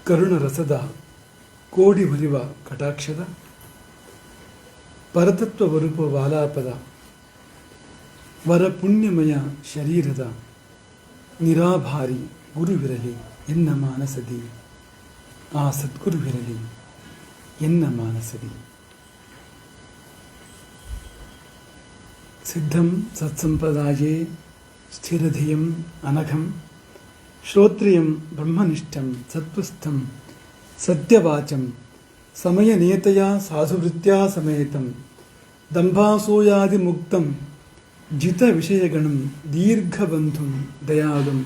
ಕರುಣರಸದ ಕೋಡಿ ಒಲಿವ ಕಟಾಕ್ಷದ ಪರತತ್ವ ವರೂಪ ವಾಲಾಪದ ವರ ಪುಣ್ಯಮಯ ಶರೀರದ ನಿರಾಭಾರಿ ಗುರುವಿರಲಿ ಎನ್ನ ಮಾನಸದಿ, ಆ ಸದ್ಗುರುವಿರಲಿ ಎನ್ನ ಮಾನಸದಿ. ಸಿದ್ಧಂ ಸತ್ಸಂಪ್ರದಾಯೇ ಸ್ಥಿರಧಿಯಂ ಅನಘಂ ಶ್ರೋತ್ರಿಯಂ ಬ್ರಹ್ಮನಿಷ್ಠಂ ಸತ್ವಸ್ಥಂ ಸತ್ಯವಾಚಂ ಸಮಯನಿಯತೆಯ ಸಾಧುವೃತ್ತ್ಯಾ ಸಮೇತಂ ದಂಭಾಸೂಯಾದಿ ಮುಕ್ತಂ ಜಿತ ವಿಷಯಗಣಂ ದೀರ್ಘಬಂಧುಂ ದಯಾಳುಂ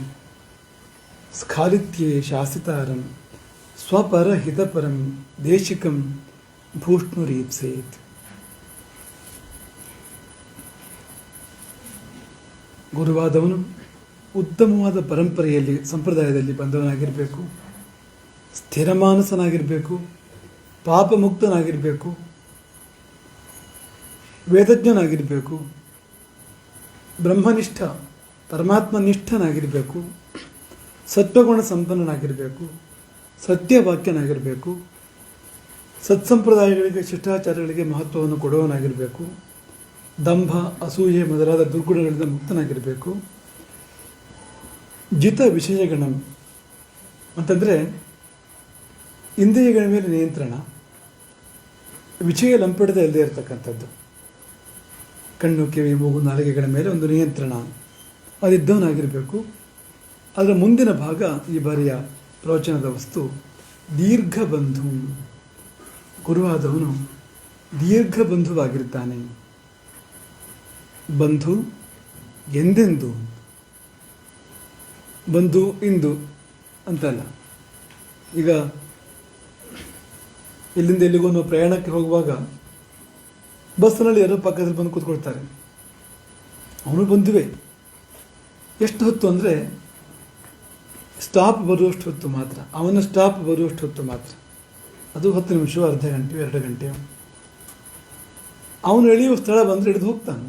ಸ್ಖಾಲಿತ್ಯೇ ಶಾಸಿತಾರಂ ಸ್ವಪರಹಿತಪರಂ ದೇಶಿಕಂ ಭೂಷ್ಣುರೀಪ್ಸೇತ್. ಗುರುವಾದವನು ಉತ್ತಮವಾದ ಪರಂಪರೆಯಲ್ಲಿ ಸಂಪ್ರದಾಯದಲ್ಲಿ ಬಂದವನಾಗಿರಬೇಕು, ಸ್ಥಿರಮಾನಸನಾಗಿರಬೇಕು, ಪಾಪಮುಕ್ತನಾಗಿರಬೇಕು, ವೇದಜ್ಞನಾಗಿರಬೇಕು, ಬ್ರಹ್ಮನಿಷ್ಠ ಪರಮಾತ್ಮನಿಷ್ಠನಾಗಿರಬೇಕು, ಸತ್ವಗುಣ ಸಂಪನ್ನನಾಗಿರಬೇಕು, ಸತ್ಯವಾಕ್ಯನಾಗಿರಬೇಕು, ಸತ್ಸಂಪ್ರದಾಯಗಳಿಗೆ ಶಿಷ್ಟಾಚಾರಗಳಿಗೆ ಮಹತ್ವವನ್ನು ಕೊಡುವವನಾಗಿರಬೇಕು, ದಂಭ ಅಸೂಯೆ ಮೊದಲಾದ ದುರ್ಗುಣಗಳಿಂದ ಮುಕ್ತನಾಗಿರಬೇಕು. ಜಿತ ವಿಷಯಗಣಂ ಅಂತಂದರೆ ಇಂದ್ರಿಯಗಳ ಮೇಲೆ ನಿಯಂತ್ರಣ, ವಿಷಯ ಲಂಪಡದ ಇಲ್ಲದೆ ಇರತಕ್ಕಂಥದ್ದು. ಕಣ್ಣು ಕಿವಿ ಮೂಗು ನಾಲಿಗೆಗಳ ಮೇಲೆ ಒಂದು ನಿಯಂತ್ರಣ ಅದಿದ್ದವನಾಗಿರಬೇಕು. ಅದರ ಮುಂದಿನ ಭಾಗ ಈ ಬಾರಿಯ ಪ್ರವಚನದ ವಸ್ತು ದೀರ್ಘ ಬಂಧು. ಗುರುವಾದವನು ದೀರ್ಘ ಬಂಧುವಾಗಿರ್ತಾನೆ. ಬಂಧು ಎಂದೆಂದು, ಬಂಧು ಇಂದು ಅಂತಲ್ಲ. ಈಗ ಇಲ್ಲಿಂದ ಎಲ್ಲಿಗೂ ನಾವು ಪ್ರಯಾಣಕ್ಕೆ ಹೋಗುವಾಗ ಬಸ್ನಲ್ಲಿ ಯಾರೋ ಪಕ್ಕದಲ್ಲಿ ಬಂದು ಕೂತ್ಕೊಳ್ತಾರೆ. ಅವನು ಬಂಧುವೆ. ಎಷ್ಟು ಹೊತ್ತು ಅಂದರೆ ಸ್ಟಾಪ್ ಬರುವಷ್ಟು ಹೊತ್ತು ಮಾತ್ರ, ಅವನ ಸ್ಟಾಪ್ ಬರುವಷ್ಟು ಹೊತ್ತು ಮಾತ್ರ. ಅದು 10 ನಿಮಿಷ, ಅರ್ಧ ಗಂಟೆ, 2 ಗಂಟೆ. ಅವನು ಎಳೆಯುವ ಸ್ಥಳ ಬಂದರೆ ಹಿಡಿದು ಹೋಗ್ತಾನೆ.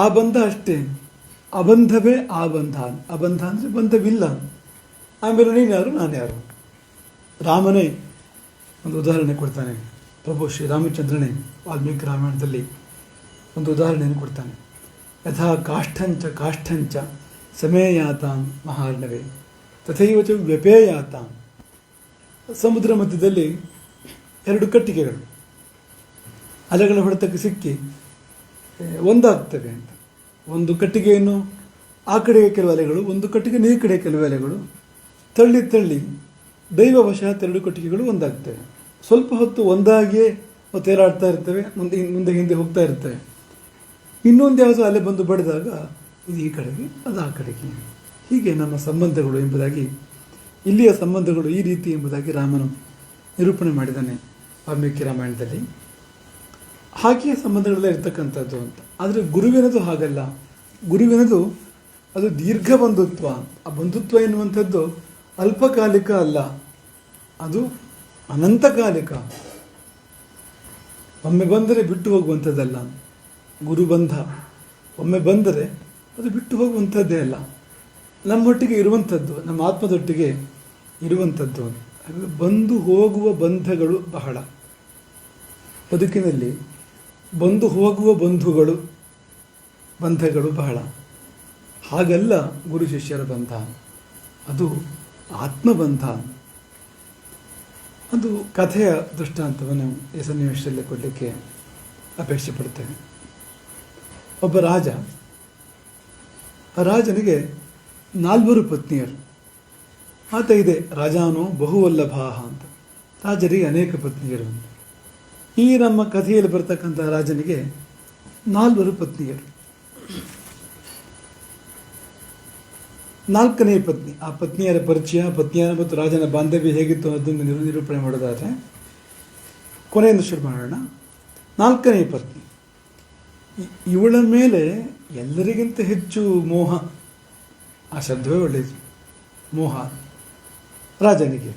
ಆ ಬಂಧ ಅಷ್ಟೇ. ಅಬಂಧವೇ ಆ ಬಂಧ. ಅಬಂಧ ಅಂದರೆ ಬಂಧವಿಲ್ಲ. ಆಮೇಲೆ ನೀನು ಯಾರು, ನಾನು ಯಾರು. ರಾಮನೇ ಒಂದು ಉದಾಹರಣೆ ಕೊಡ್ತಾನೆ. ಪ್ರಭು ಶ್ರೀರಾಮಚಂದ್ರನೇ ವಾಲ್ಮೀಕಿ ರಾಮಾಯಣದಲ್ಲಿ ಒಂದು ಉದಾಹರಣೆಯನ್ನು ಕೊಡ್ತಾನೆ. ಯಥಾ ಕಾಷ್ಠಂಚ ಕಾಷ್ಠಂಚ ಸಮೇಯಾತಾಂ ಮಹಾರ್ಣವೇ ತಥೈವ ಚ ವ್ಯಪೇಯಾತಾಂ. ಸಮುದ್ರ ಮಧ್ಯದಲ್ಲಿ 2 ಕಟ್ಟಿಗೆಗಳು ಅಲೆಗಳ ಹೊಡೆತಕ್ಕೆ ಸಿಕ್ಕಿ ಒಂದಾಗ್ತವೆ ಅಂತ. ಒಂದು ಕಟ್ಟಿಗೆಯನ್ನು ಆ ಕಡೆಗೆ ಕೆಲವು ಅಲೆಗಳು, ಒಂದು ಕಟ್ಟಿಗೆ ಈ ಕಡೆ ಕೆಲವು ಅಲೆಗಳು ತಳ್ಳಿ ತಳ್ಳಿ ದೈವವಶಾತ್ 2 ಕಟ್ಟಿಗೆಗಳು ಒಂದಾಗ್ತವೆ. ಸ್ವಲ್ಪ ಹೊತ್ತು ಒಂದಾಗಿಯೇ ತೇಲಾಡ್ತಾ ಇರ್ತವೆ, ಮುಂದೆ ಹಿಂದೆ ಹೋಗ್ತಾ ಇರ್ತವೆ. ಇನ್ನೊಂದು ಯಾವುದೋ ಅಲೆ ಬಂದು ಬಡಿದಾಗ ಇದು ಈ ಕಡೆಗೆ, ಅದು ಆ ಕಡೆಗೆ. ಹೀಗೆ ನಮ್ಮ ಸಂಬಂಧಗಳು ಎಂಬುದಾಗಿ, ಇಲ್ಲಿಯ ಸಂಬಂಧಗಳು ಈ ರೀತಿ ಎಂಬುದಾಗಿ ರಾಮನು ನಿರೂಪಣೆ ಮಾಡಿದ್ದಾನೆ ವಾಲ್ಮೀಕಿ ರಾಮಾಯಣದಲ್ಲಿ. ಹಾಗೆಯೇ ಸಂಬಂಧಗಳೆಲ್ಲ ಇರ್ತಕ್ಕಂಥದ್ದು ಅಂತ. ಆದರೆ ಗುರುವಿನದು ಹಾಗಲ್ಲ. ಗುರುವಿನದು ಅದು ದೀರ್ಘ ಬಂಧುತ್ವ. ಆ ಬಂಧುತ್ವ ಎನ್ನುವಂಥದ್ದು ಅಲ್ಪಕಾಲಿಕ ಅಲ್ಲ, ಅದು ಅನಂತಕಾಲಿಕ. ಒಮ್ಮೆ ಬಂದರೆ ಬಿಟ್ಟು ಹೋಗುವಂಥದ್ದಲ್ಲ. ಗುರುಬಂಧ ಒಮ್ಮೆ ಬಂದರೆ ಅದು ಬಿಟ್ಟು ಹೋಗುವಂಥದ್ದೇ ಅಲ್ಲ, ನಮ್ಮೊಟ್ಟಿಗೆ ಇರುವಂಥದ್ದು, ನಮ್ಮ ಆತ್ಮದೊಟ್ಟಿಗೆ ಇರುವಂಥದ್ದು. ಬಂದು ಹೋಗುವ ಬಂಧಗಳು ಬಹಳ. ಬದುಕಿನಲ್ಲಿ ಬಂದು ಹೋಗುವ ಬಂಧಗಳು ಬಹಳ. ಹಾಗಲ್ಲ ಗುರು ಶಿಷ್ಯರ ಬಂಧ, ಅದು ಆತ್ಮಬಂಧ. ಅದು ಕಥೆಯ ದೃಷ್ಟಾಂತವನ್ನು ಈ ಸನ್ನಿವೇಶದಲ್ಲಿ ಕೊಡಲಿಕ್ಕೆ ಅಪೇಕ್ಷೆ ಪಡ್ತೇನೆ. ಒಬ್ಬ ರಾಜ, ಆ ರಾಜನಿಗೆ 4 ಪತ್ನಿಯರು. ಆತ ಇದೆ ರಾಜಾನೋ ಬಹುವಲ್ಲಭಾಹ ಅಂತ. ರಾಜರಿಗೆ ಅನೇಕ ಪತ್ನಿಯರು. ಈ ನಮ್ಮ ಕಥೆಯಲ್ಲಿ ಬರ್ತಕ್ಕಂಥ ರಾಜನಿಗೆ 4 ಪತ್ನಿಯರು. 4ನೇ ಪತ್ನಿ, ಆ ಪತ್ನಿಯರ ಪರಿಚಯ, ಪತ್ನಿಯರ ಮತ್ತು ರಾಜನ ಬಾಂಧವ್ಯ ಹೇಗಿತ್ತು ಅದನ್ನು ನಿರೂಪಣೆ ಮಾಡೋದಾದರೆ ಕೊನೆಯಿಂದ ಶುರು ಮಾಡೋಣ. 4ನೇ ಪತ್ನಿ, ಇವಳ ಮೇಲೆ ಎಲ್ಲರಿಗಿಂತ ಹೆಚ್ಚು ಮೋಹ. ಆ ಶಬ್ದವೇ ಒಳ್ಳೆಯದು, ಮೋಹ. ರಾಜನಿಗೆ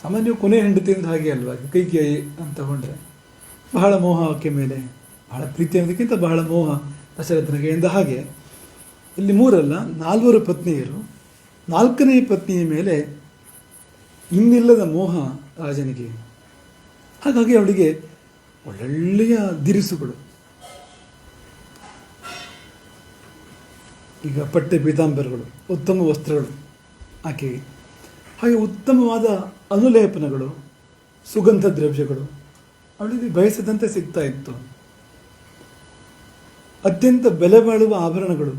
ಸಾಮಾನ್ಯ ಕೊನೆ ಹೆಂಡತಿಯಿಂದ ಹಾಗೆ ಅಲ್ವಾ, ಕೈಕೇಯಿ ಅಂತ ತಗೊಂಡ್ರೆ ಬಹಳ ಮೋಹ ಆಕೆ ಮೇಲೆ, ಬಹಳ ಪ್ರೀತಿ ಅನ್ನೋದಕ್ಕಿಂತ ಬಹಳ ಮೋಹ ದಶರಥನಿಗೆ ಎಂದ ಹಾಗೆ ಇಲ್ಲಿ ಮೂರಲ್ಲ, 4 ಪತ್ನಿಯರು. 4ನೇ ಪತ್ನಿಯ ಮೇಲೆ ಇನ್ನಿಲ್ಲದ ಮೋಹ ರಾಜನಿಗೆ. ಹಾಗಾಗಿ ಅವಳಿಗೆ ಒಳ್ಳೊಳ್ಳೆಯ ದಿರಿಸುಗಳು, ಈಗ ಪಟ್ಟೆ ಪೀತಾಂಬರಗಳು, ಉತ್ತಮ ವಸ್ತ್ರಗಳು ಆಕೆಗೆ, ಹಾಗೆ ಉತ್ತಮವಾದ ಅನುಲೇಪನಗಳು, ಸುಗಂಧ ದ್ರವ್ಯಗಳು ಅವಳಿಗೆ ಬಯಸಿದಂತೆ ಸಿಗ್ತಾ ಇತ್ತು. ಅತ್ಯಂತ ಬೆಲೆ ಬಾಳುವ ಆಭರಣಗಳು,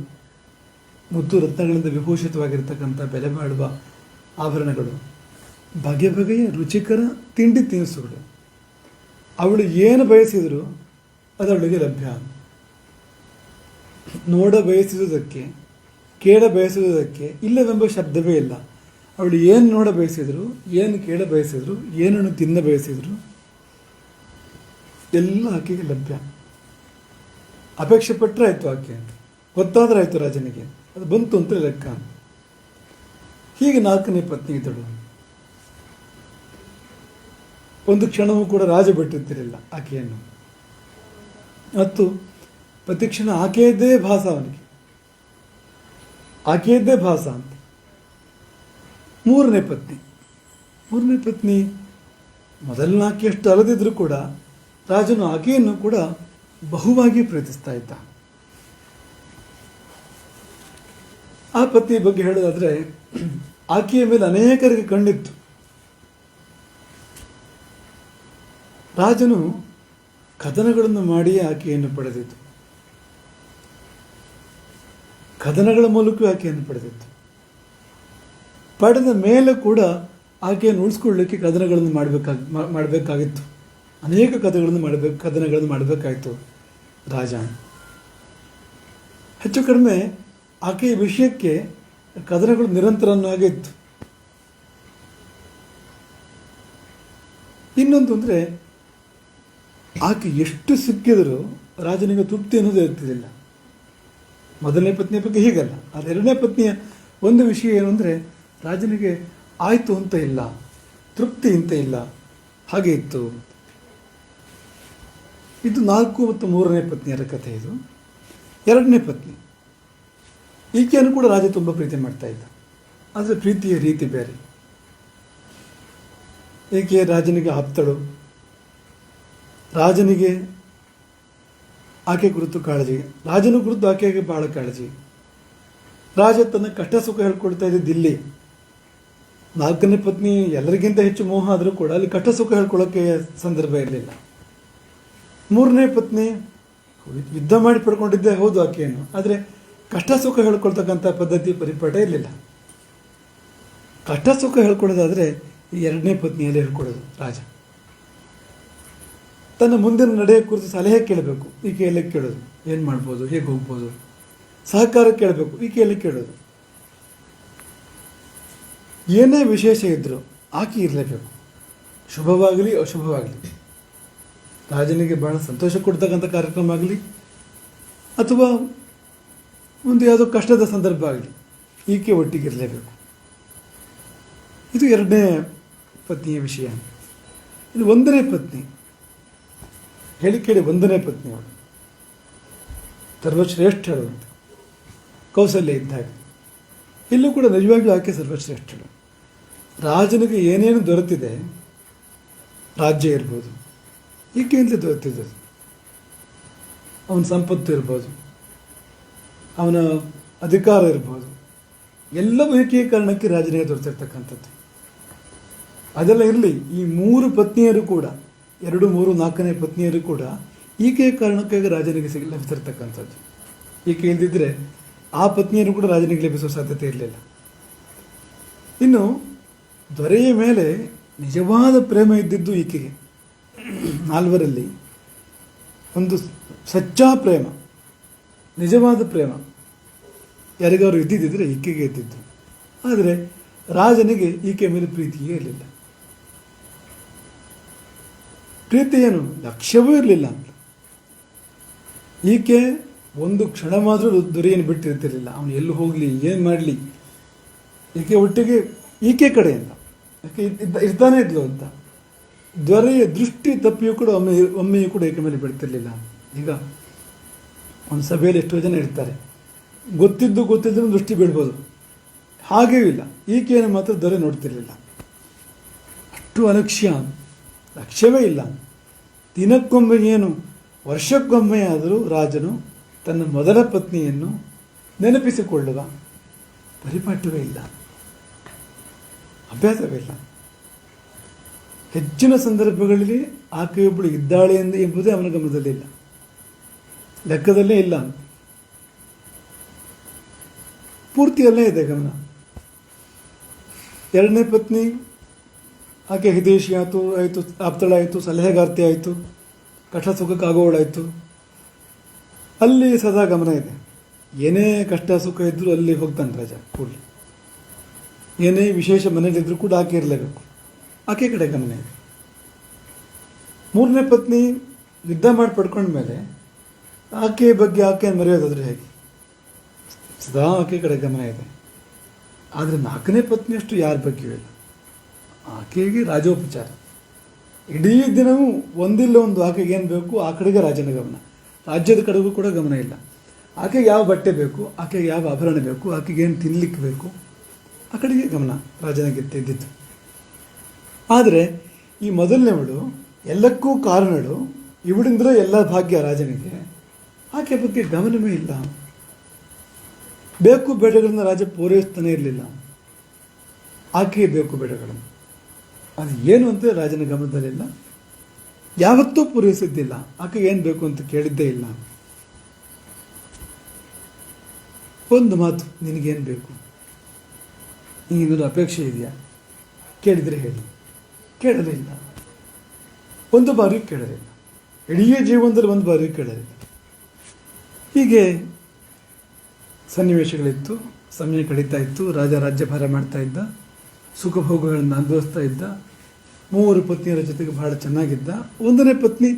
ಮುತ್ತು ರತ್ನಗಳಿಂದ ವಿಭೂಷಿತವಾಗಿರ್ತಕ್ಕಂಥ ಬೆಲೆ ಬಾಳುವ ಆಭರಣಗಳು, ಬಗೆ ಬಗೆಯ ರುಚಿಕರ ತಿಂಡಿ ತಿನಿಸುಗಳು. ಅವಳು ಏನು ಬಯಸಿದರೂ ಅದು ಅವಳಿಗೆ ಲಭ್ಯ. ನೋಡ ಬಯಸಿದುದಕ್ಕೆ, ಕೇಳ ಬಯಸುವುದಕ್ಕೆ ಇಲ್ಲವೆಂಬ ಶಬ್ದವೇ ಇಲ್ಲ. ಅವಳು ಏನು ನೋಡ ಬಯಸಿದ್ರು, ಏನು ಕೇಳ ಬಯಸಿದ್ರು, ಏನನ್ನು ತಿನ್ನ ಬಯಸಿದ್ರು ಎಲ್ಲ ಆಕೆಗೆ ಲಭ್ಯ. ಅಪೇಕ್ಷೆ ಪಟ್ಟರೆ ಆಯಿತು, ಆಕೆ ಗೊತ್ತಾದ್ರೆ ಆಯಿತು ರಾಜನಿಗೆ, ಅದು ಬಂತು ಅಂತ ಲೆಕ್ಕ. ಹೀಗೆ 4ನೇ ಪತ್ನಿ ಇದ್ದಳು. ಒಂದು ಕ್ಷಣವೂ ಕೂಡ ರಾಜ ಬಿಟ್ಟಿರ್ತಿರಲಿಲ್ಲ ಆಕೆಯನ್ನು. ಮತ್ತು ಪ್ರತಿಕ್ಷಣ ಆಕೆಯದ್ದೇ ಭಾಸ, ಅವನಿಗೆ ಆಕೆಯದ್ದೇ ಭಾಸ ಅಂತ. 3ನೇ ಪತ್ನಿ ಮೊದಲನೇ ಆಕೆಯಷ್ಟು ಅಲದಿದ್ರೂ ಕೂಡ ರಾಜನು ಆಕೆಯನ್ನು ಕೂಡ ಬಹುವಾಗಿ ಪ್ರೀತಿಸ್ತಾ ಇದ್ದ. ಆ ಪತ್ನಿಯ ಬಗ್ಗೆ ಹೇಳೋದಾದ್ರೆ, ಆಕೆಯ ಮೇಲೆ ಅನೇಕರಿಗೆ ಕಂಡಿತ್ತು. ರಾಜನು ಕದನಗಳನ್ನು ಮಾಡಿಯೇ ಆಕೆಯನ್ನು ಪಡೆದಿತ್ತು. ಕದನಗಳ ಮೂಲಕ ಆಕೆಯನ್ನು ಪಡೆದಿತ್ತು. ಪಡೆದ ಮೇಲೆ ಕೂಡ ಆಕೆಯನ್ನು ಉಳಿಸ್ಕೊಳ್ಳಿಕ್ಕೆ ಕದನಗಳನ್ನು ಮಾಡಬೇಕಾಗಿತ್ತು. ಅನೇಕ ಕದನಗಳನ್ನು ಮಾಡಬೇಕಾಯಿತು ರಾಜ. ಹೆಚ್ಚು ಕಡಿಮೆ ಆಕೆಯ ವಿಷಯಕ್ಕೆ ಕದನಗಳು ನಿರಂತರವಾಗಿ ಇತ್ತು. ಇನ್ನೊಂದು ಅಂದರೆ, ಆಕೆ ಎಷ್ಟು ಸಿಕ್ಕಿದರೂ ರಾಜನಿಗೆ ತೃಪ್ತಿ ಅನ್ನೋದು ಇರ್ತಿರಲಿಲ್ಲ. ಮೊದಲನೇ ಪತ್ನಿಯ ಬಗ್ಗೆ ಹೀಗಲ್ಲ. ಆದರೆ 2ನೇ ಪತ್ನಿಯ ಒಂದು ವಿಷಯ ಏನು ಅಂದರೆ, ರಾಜನಿಗೆ ಆಯಿತು ಅಂತ ಇಲ್ಲ, ತೃಪ್ತಿ ಅಂತ ಇಲ್ಲ, ಹಾಗೆ ಇತ್ತು. ಇದು 4 ಮತ್ತು 3ನೇ ಪತ್ನಿಯರ ಕಥೆ. ಇದು 2ನೇ ಪತ್ನಿ. ಈಕೆಯನ್ನು ಕೂಡ ರಾಜ ತುಂಬ ಪ್ರೀತಿ ಮಾಡ್ತಾ ಇದ್ದ. ಆದರೆ ಪ್ರೀತಿಯ ರೀತಿ ಬೇರೆ. ಏಕೆ ರಾಜನಿಗೆ ಆಪ್ತಳು, ರಾಜನಿಗೆ ಆಕೆ ಕುರಿತು ಕಾಳಜಿ, ರಾಜನ ಕುರಿತು ಆಕೆಗೆ ಬಹಳ ಕಾಳಜಿ. ರಾಜ ತನ್ನ ಕಷ್ಟ ಸುಖ ಹೇಳ್ಕೊಳ್ತಾ ಇದ್ದಿದ್ದು ಇಲ್ಲಿ. 4ನೇ ಪತ್ನಿ ಎಲ್ಲರಿಗಿಂತ ಹೆಚ್ಚು ಮೋಹ ಆದರೂ ಕೂಡ ಅಲ್ಲಿ ಕಷ್ಟ ಸುಖ ಹೇಳ್ಕೊಳ್ಳೋಕ್ಕೆ ಸಂದರ್ಭ ಇರಲಿಲ್ಲ. 3ನೇ ಪತ್ನಿ ಯುದ್ಧ ಮಾಡಿ ಪಡ್ಕೊಂಡಿದ್ದೇ ಹೌದು ಆಕೆಯನ್ನು, ಆದರೆ ಕಷ್ಟ ಸುಖ ಹೇಳ್ಕೊಳ್ತಕ್ಕಂಥ ಪದ್ಧತಿ ಪರಿಪಾಠ ಇರಲಿಲ್ಲ. ಕಷ್ಟ ಸುಖ ಹೇಳ್ಕೊಳ್ಳೋದಾದರೆ ಈ 2ನೇ ಪತ್ನಿಯಲ್ಲಿ ಹೇಳ್ಕೊಳ್ಳೋದು. ರಾಜ ತನ್ನ ಮುಂದಿನ ನಡೆಯ ಕುರಿತು ಸಲಹೆ ಕೇಳಬೇಕು, ಈಕೆಯಲ್ಲೇ ಕೇಳೋದು. ಏನು ಮಾಡ್ಬೋದು, ಹೇಗೆ ಹೋಗ್ಬೋದು, ಸಹಕಾರ ಕೇಳಬೇಕು, ಈಕೆಯಲ್ಲೇ ಕೇಳೋದು. ಏನೇ ವಿಶೇಷ ಇದ್ದರೂ ಆಕೆ ಇರಲೇಬೇಕು, ಶುಭವಾಗಲಿ ಅಶುಭವಾಗಲಿ. ರಾಜನಿಗೆ ಬಹಳ ಸಂತೋಷ ಕೊಡ್ತಕ್ಕಂಥ ಕಾರ್ಯಕ್ರಮ ಆಗಲಿ ಅಥವಾ ಒಂದು ಯಾವುದೋ ಕಷ್ಟದ ಸಂದರ್ಭ ಆಗಲಿ, ಈಕೆ ಒಟ್ಟಿಗೆ ಇರಲೇಬೇಕು. ಇದು 2ನೇ ಪತ್ನಿಯ ವಿಷಯ. ಇದು 1ನೇ ಪತ್ನಿ. ಕೇಳಿ 1ನೇ ಪತ್ನಿ ಅವಳು ಸರ್ವಶ್ರೇಷ್ಠಳು ಅಂತ ಕೌಸಲ್ಯ ಇದ್ದಾಗ. ಇಲ್ಲೂ ಕೂಡ ನಿಜವಾಗ್ಲೂ ಆಕೆ ಸರ್ವಶ್ರೇಷ್ಠಳು. ರಾಜನಿಗೆ ಏನೇನು ದೊರೆತಿದೆ, ರಾಜ್ಯ ಇರ್ಬೋದು, ಈಕೆಯಿಂದಲೇ ದೊರೆತಿದ್ದದು. ಅವನ ಸಂಪತ್ತು ಇರ್ಬೋದು, ಅವನ ಅಧಿಕಾರ ಇರ್ಬೋದು, ಎಲ್ಲವೂ ಈಕೆಯ ಕಾರಣಕ್ಕೆ ರಾಜನಿಗೆ ದೊರೆತಿರ್ತಕ್ಕಂಥದ್ದು. ಅದೆಲ್ಲ ಇರಲಿ, ಈ 3 ಪತ್ನಿಯರು ಕೂಡ, 2, 3, 4ನೇ ಪತ್ನಿಯರು ಕೂಡ ಈಕೆಯ ಕಾರಣಕ್ಕಾಗಿ ರಾಜನಿಗೆ ಲಭಿಸಿರ್ತಕ್ಕಂಥದ್ದು. ಈಕೆ ಇಲ್ದಿದ್ರೆ ಆ ಪತ್ನಿಯರು ಕೂಡ ರಾಜನಿಗೆ ಲಭಿಸುವ ಸಾಧ್ಯತೆ ಇರಲಿಲ್ಲ. ಇನ್ನು ದೊರೆಯ ಮೇಲೆ ನಿಜವಾದ ಪ್ರೇಮ ಇದ್ದಿದ್ದು ಈಕೆಗೆ. 4ರಲ್ಲಿ ಒಂದು ಸಚ್ಚಾ ಪ್ರೇಮ, ನಿಜವಾದ ಪ್ರೇಮ ಯಾರಿಗಾರು ಇದ್ದಿದ್ದರೆ ಈಕೆಗೆ ಇದ್ದಿದ್ದು. ಆದರೆ ರಾಜನಿಗೆ ಈಕೆ ಮೇಲೆ ಪ್ರೀತಿಯೇ ಇರಲಿಲ್ಲ. ಪ್ರೀತಿ ಏನು, ಲಕ್ಷ್ಯವೂ ಇರಲಿಲ್ಲ. ಈಕೆ ಒಂದು ಕ್ಷಣ ಮಾತ್ರ ದೊರೆಯನ್ನು ಬಿಟ್ಟಿರ್ತಿರಲಿಲ್ಲ. ಅವನು ಎಲ್ಲಿ ಹೋಗಲಿ, ಏನು ಮಾಡಲಿ, ಈಕೆ ಒಟ್ಟಿಗೆ ಈಕೆ ಕಡೆಯಿಂದ ಯಾಕೆ ಇರ್ತಾನೆ ಇದ್ಲು ಅಂತ. ದೊರೆಯ ದೃಷ್ಟಿ ತಪ್ಪಿಯೂ ಕೂಡ ಒಮ್ಮೆಯೂ ಕೂಡ ಈಕೆ ಮೇಲೆ ಬಿಡ್ತಿರ್ಲಿಲ್ಲ. ಈಗ ಒಂದು ಸಭೆಯಲ್ಲಿ ಎಷ್ಟೋ ಜನ ಇರ್ತಾರೆ, ಗೊತ್ತಿದ್ದು ದೃಷ್ಟಿ ಬೀಳ್ಬೋದು. ಹಾಗೆಯೂ ಇಲ್ಲ, ಈಕೆಯನ್ನು ಮಾತ್ರ ದೊರೆ ನೋಡ್ತಿರ್ಲಿಲ್ಲ. ಅಷ್ಟು ಅಲಕ್ಷ್ಯ, ಲಕ್ಷ್ಯವೇ ಇಲ್ಲ. ದಿನಕ್ಕೊಮ್ಮೆ ಏನು ವರ್ಷಕ್ಕೊಮ್ಮೆ ಆದರೂ ರಾಜನು ತನ್ನ ಮೊದಲ ಪತ್ನಿಯನ್ನು ನೆನಪಿಸಿಕೊಳ್ಳುವ ಪರಿಪಾಠವೇ ಇಲ್ಲ, ಅಭ್ಯಾಸವೇ ಇಲ್ಲ. ಹೆಚ್ಚಿನ ಸಂದರ್ಭಗಳಲ್ಲಿ ಆಕೆಯೊಬ್ಬಳು ಇದ್ದಾಳೆ ಎಂಬುದೇ ಅವನ ಗಮನದಲ್ಲಿಲ್ಲ, ಲೆಕ್ಕದಲ್ಲೇ ಇಲ್ಲ. ಪೂರ್ತಿಯಲ್ಲೇ ಇದೆ ಗಮನ. ಎರಡನೇ ಪತ್ನಿ ಆಕೆ ಹಿತೈಷಿ ಆಯಿತು, ಆಪ್ತಳಾಯಿತು, ಸಲಹೆಗಾರ್ತಿ ಆಯಿತು, ಕಷ್ಟ ಸುಖಕ್ಕಾಗೋವಳಾಯಿತು. ಅಲ್ಲಿ ಸದಾ ಗಮನ ಇದೆ. ಏನೇ ಕಷ್ಟ ಸುಖ ಇದ್ದರೂ ಅಲ್ಲಿ ಹೋಗ್ತಾನೆ ರಾಜ ಕೂಡಲೇ. ಏನೇ ವಿಶೇಷ ಮನೆಯಲ್ಲಿದ್ದರೂ ಕೂಡ ಆಕೆ ಇರಲೇಬೇಕು, ಆಕೆ ಕಡೆ ಗಮನ ಇದೆ. ಮೂರನೇ ಪತ್ನಿ ಯುದ್ಧ ಮಾಡಿ ಪಡ್ಕೊಂಡ್ಮೇಲೆ ಆಕೆ ಬಗ್ಗೆ ಆಕೆಯನ್ನು ಮರೆಯೋದಾದ್ರೆ ಹೇಗೆ? ಸದಾ ಆಕೆ ಕಡೆ ಗಮನ ಇದೆ. ಆದರೆ ನಾಲ್ಕನೇ ಪತ್ನಿಯಷ್ಟು ಯಾರ ಬಗ್ಗೆಯೂ ಇಲ್ಲ. ಆಕೆಗೆ ರಾಜೋಪಚಾರ, ಇಡೀ ದಿನವೂ ಒಂದಿಲ್ಲ ಒಂದು ಆಕೆಗೆ ಏನು ಬೇಕು ಆ ಕಡೆಗೆ ರಾಜನ ಗಮನ, ರಾಜ್ಯದ ಕಡೆಗೂ ಕೂಡ ಗಮನ ಇಲ್ಲ. ಆಕೆಗೆ ಯಾವ ಬಟ್ಟೆ ಬೇಕು, ಆಕೆಗೆ ಯಾವ ಆಭರಣ ಬೇಕು, ಆಕೆಗೆ ಏನು ತಿನ್ನಲಿಕ್ಕೆ ಬೇಕು, ಆ ಕಡೆಗೆ ಗಮನ ರಾಜನಿಗೆ ಇದ್ದಿತ್ತು. ಆದರೆ ಈ ಮೊದಲನೇವಳು ಎಲ್ಲಕ್ಕೂ ಕಾರಣಳು, ಇವಳಿಂದ್ರೆ ಎಲ್ಲ ಭಾಗ್ಯ ರಾಜನಿಗೆ, ಆಕೆ ಬಗ್ಗೆ ಗಮನವೇ ಇಲ್ಲ. ಬೇಕು ಬೇಡಗಳನ್ನು ರಾಜ ಪೂರೈಸ್ತಾನೆ ಇರಲಿಲ್ಲ, ಆಕೆಗೆ ಬೇಕು ಬೇಡಗಳನ್ನು. ಅದು ಏನು ಅಂತ ರಾಜನ ಗಮನದಲ್ಲಿಲ್ಲ, ಯಾವತ್ತೂ ಪೂರೈಸಿದ್ದಿಲ್ಲ. ಆಕೆಗೆ ಏನು ಬೇಕು ಅಂತ ಕೇಳಿದ್ದೇ ಇಲ್ಲ. ಒಂದು ಮಾತು, ನಿನಗೇನು ಬೇಕು, ನಿನಗೇನಾದ್ರು ಅಪೇಕ್ಷೆ ಇದೆಯಾ, ಕೇಳಿದರೆ ಹೇಳಿ. ಕೇಳಲಿಲ್ಲ, ಒಂದು ಬಾರಿ ಕೇಳಲಿಲ್ಲ, ಇಡೀ ಜೀವನದಲ್ಲಿ ಒಂದು ಬಾರಿ ಕೇಳಲಿಲ್ಲ. ಹೀಗೆ ಸನ್ನಿವೇಶಗಳಿತ್ತು, ಸಮಯ ಕಳೀತಾ ಇತ್ತು. ರಾಜ ರಾಜ್ಯಭಾರ ಮಾಡ್ತಾ ಇದ್ದ, ಸುಖ ಭೋಗಗಳನ್ನು ಅನುಭವಿಸ್ತಾ ಇದ್ದ. 3 ಪತ್ನಿಯರ ಜೊತೆಗೆ ಬಹಳ ಚೆನ್ನಾಗಿದ್ದ. 1ನೇ ಪತ್ನಿ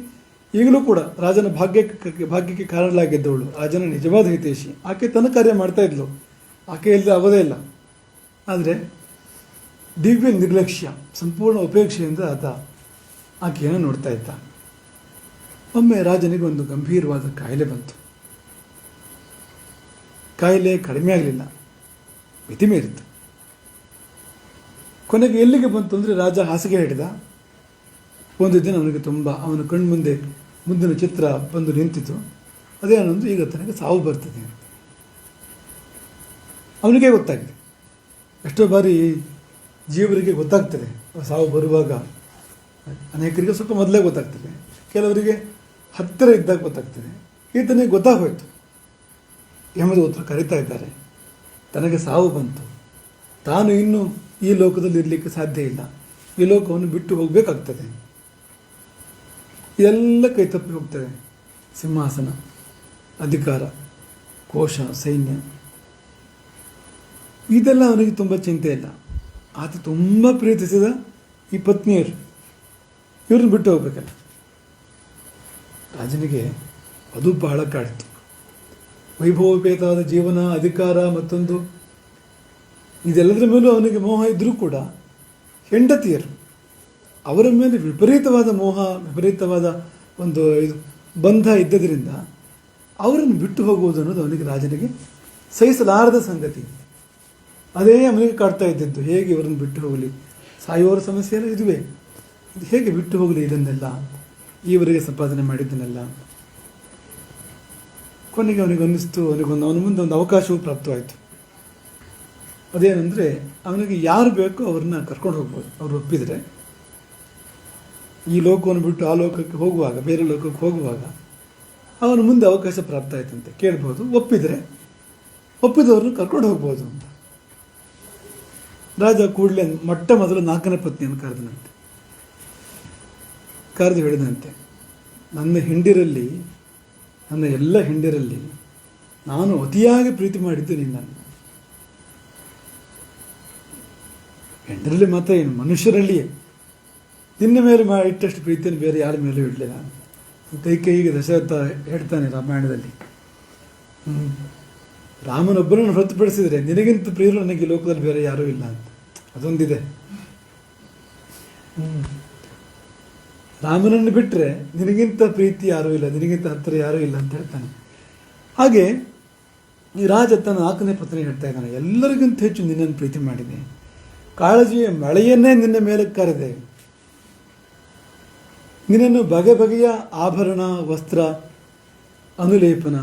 ಈಗಲೂ ಕೂಡ ರಾಜನ ಭಾಗ್ಯಕ್ಕೆ ಕಾರಣಲಾಗಿದ್ದವಳು, ರಾಜನ ನಿಜವಾದ ಹಿತೈಷಿ. ಆಕೆ ತನ್ನ ಕಾರ್ಯ ಮಾಡ್ತಾ ಇದ್ಲು, ಆಕೆ ಇಲ್ಲದೆ ಆಗೋದೇ ಇಲ್ಲ. ಆದರೆ ದಿವ್ಯ ನಿರ್ಲಕ್ಷ್ಯ, ಸಂಪೂರ್ಣ ಉಪೇಕ್ಷೆಯಿಂದ ಆತ ಆಕೆಯನ್ನು ನೋಡ್ತಾ ಇದ್ದ. ಒಮ್ಮೆ ರಾಜನಿಗೆ ಒಂದು ಗಂಭೀರವಾದ ಕಾಯಿಲೆ ಬಂತು. ಕಾಯಿಲೆ ಕಡಿಮೆ ಆಗಲಿಲ್ಲ, ಮಿತಿ ಮೀರಿತ್ತು. ಕೊನೆಗೆ ಎಲ್ಲಿಗೆ ಬಂತು ಅಂದರೆ ರಾಜ ಹಾಸಿಗೆ ಹಿಡಿದ. ಒಂದು ದಿನ ಅವನಿಗೆ ಅವನ ಕಣ್ಮುಂದೆ ಮುಂದಿನ ಚಿತ್ರ ಬಂದು ನಿಂತಿತು. ಅದೇನಂದ್ರೆ ಈಗ ತನಗೆ ಸಾವು ಬರ್ತದೆ ಅಂತ ಅವನಿಗೆ ಗೊತ್ತಾಗಿದೆ. ಎಷ್ಟೋ ಬಾರಿ ಜೀವರಿಗೆ ಗೊತ್ತಾಗ್ತದೆ ಸಾವು ಬರುವಾಗ. ಅನೇಕರಿಗೆ ಸ್ವಲ್ಪ ಮೊದಲೇ ಗೊತ್ತಾಗ್ತದೆ, ಕೆಲವರಿಗೆ ಹತ್ತಿರ ಇದ್ದಾಗ ಗೊತ್ತಾಗ್ತದೆ. ಈತನಿಗೆ ಗೊತ್ತಾಗೋಯ್ತು. ಯಮದೂತರು ಕರೀತಾ ಇದ್ದಾರೆ, ತನಗೆ ಸಾವು ಬಂತು, ತಾನು ಇನ್ನು ಈ ಲೋಕದಲ್ಲಿ ಇರಲಿಕ್ಕೆ ಸಾಧ್ಯ ಇಲ್ಲ, ಈ ಲೋಕವನ್ನು ಬಿಟ್ಟು ಹೋಗಬೇಕಾಗ್ತದೆ. ಇದೆಲ್ಲ ಕೈ ತಪ್ಪಿ ಹೋಗ್ತದೆ. ಸಿಂಹಾಸನ, ಅಧಿಕಾರ, ಕೋಶ, ಸೈನ್ಯ, ಇದೆಲ್ಲ ಅವನಿಗೆ ತುಂಬ ಚಿಂತೆ ಇಲ್ಲ. ಆತ ತುಂಬ ಪ್ರೀತಿಸಿದ ಈ ಪತ್ನಿಯರು, ಇವ್ರನ್ನ ಬಿಟ್ಟು ಹೋಗ್ಬೇಕಲ್ಲ. ರಾಜನಿಗೆ ಅದು ಬಹಳ ಕಾಡ್ತು. ವೈಭವೋಪೇತವಾದ ಜೀವನ, ಅಧಿಕಾರ, ಮತ್ತೊಂದು ಇದೆಲ್ಲದರ ಮೇಲೂ ಅವನಿಗೆ ಮೋಹ ಇದ್ದರೂ ಕೂಡ ಹೆಂಡತಿಯರು ಅವರ ಮೇಲೆ ವಿಪರೀತವಾದ ಮೋಹ, ವಿಪರೀತವಾದ ಒಂದು ಬಂಧ ಇದ್ದದರಿಂದ ಅವರನ್ನು ಬಿಟ್ಟು ಹೋಗುವುದು ಅನ್ನೋದು ಅವನಿಗೆ, ರಾಜನಿಗೆ ಸಹಿಸಲಾರದ ಸಂಗತಿ. ಅದೇ ಅವನಿಗೆ ಕಾಡ್ತಾ ಇದ್ದದ್ದು. ಹೇಗೆ ಇವರನ್ನು ಬಿಟ್ಟು ಹೋಗಲಿ, ಸಾಯುವವರ ಸಮಸ್ಯೆ ಎಲ್ಲ ಇದುವೇ, ಇದು ಹೇಗೆ ಬಿಟ್ಟು ಹೋಗಲಿ ಇದನ್ನೆಲ್ಲ, ಈವರೆಗೆ ಸಂಪಾದನೆ ಮಾಡಿದ್ದನ್ನೆಲ್ಲ. ಕೊನೆಗೆ ಅವನಿಗೆ ಅನ್ನಿಸ್ತು, ಅವನ ಮುಂದೆ ಒಂದು ಅವಕಾಶವೂ ಪ್ರಾಪ್ತವಾಯಿತು. ಅದೇನೆಂದರೆ, ಅವನಿಗೆ ಯಾರು ಬೇಕೋ ಅವ್ರನ್ನ ಕರ್ಕೊಂಡು ಹೋಗ್ಬೋದು. ಅವರು ಒಪ್ಪಿದರೆ ಈ ಲೋಕವನ್ನು ಬಿಟ್ಟು ಆ ಲೋಕಕ್ಕೆ ಹೋಗುವಾಗ, ಬೇರೆ ಲೋಕಕ್ಕೆ ಹೋಗುವಾಗ ಅವನ ಮುಂದೆ ಅವಕಾಶ ಪ್ರಾಪ್ತ ಆಯ್ತಂತೆ. ಕೇಳ್ಬೋದು, ಒಪ್ಪಿದವ್ರನ್ನ ಕರ್ಕೊಂಡು ಹೋಗ್ಬೋದು ಅಂತ. ರಾಜ ಕೂಡಲೇ ಮೊದಲು 4ನೇ ಪತ್ನಿಯನ್ನು ಕರೆದನಂತೆ. ಕರೆದು ಹೇಳಿದಂತೆ, ನನ್ನ ಎಲ್ಲ ಹೆಂಡಿರಲ್ಲಿ ನಾನು ಅತಿಯಾಗಿ ಪ್ರೀತಿ ಮಾಡಿದ್ದು ನಿನ್ನನ್ನು. ಹೆಂಡರಲ್ಲಿ ಮಾತ್ರ ಏನು, ಮನುಷ್ಯರಲ್ಲಿಯೇ ನಿನ್ನ ಮೇಲೆ ಇಟ್ಟಷ್ಟು ಪ್ರೀತಿಯನ್ನು ಬೇರೆ ಯಾರ ಮೇಲೂ ಇಡಲಿಲ್ಲ ಅಂತ ಈಗ ದಶರಥ ಹೇಳ್ತಾನೆ ರಾಮಾಯಣದಲ್ಲಿ. ರಾಮನೊಬ್ಬರನ್ನು ಹೊರತುಪಡಿಸಿದರೆ ನಿನಗಿಂತ ಪ್ರಿಯರು ನನಗೆ ಈ ಲೋಕದಲ್ಲಿ ಬೇರೆ ಯಾರೂ ಇಲ್ಲ ಅಂತ ಅದೊಂದಿದೆ. ರಾಮನನ್ನು ಬಿಟ್ಟರೆ ನಿನಗಿಂತ ಪ್ರೀತಿ ಯಾರೂ ಇಲ್ಲ, ನಿನಗಿಂತ ಹತ್ತಿರ ಯಾರೂ ಇಲ್ಲ ಅಂತ ಹೇಳ್ತಾನೆ. ಹಾಗೆ ಈ ರಾಜ ತನ್ನ 4ನೇ ಪತ್ನಿ ಹೇಳ್ತಾ ಇದ್ದಾನೆ, ಎಲ್ಲರಿಗಿಂತ ಹೆಚ್ಚು ನಿನ್ನನ್ನು ಪ್ರೀತಿ ಮಾಡಿದೆ, ಕಾಳಜಿಯ ಮಳೆಯನ್ನೇ ನಿನ್ನ ಮೇಲೆ ಕರೆದೆ, ನಿನ್ನನ್ನು ಬಗೆ ಬಗೆಯ ಆಭರಣ, ವಸ್ತ್ರ, ಅನುಲೇಪನ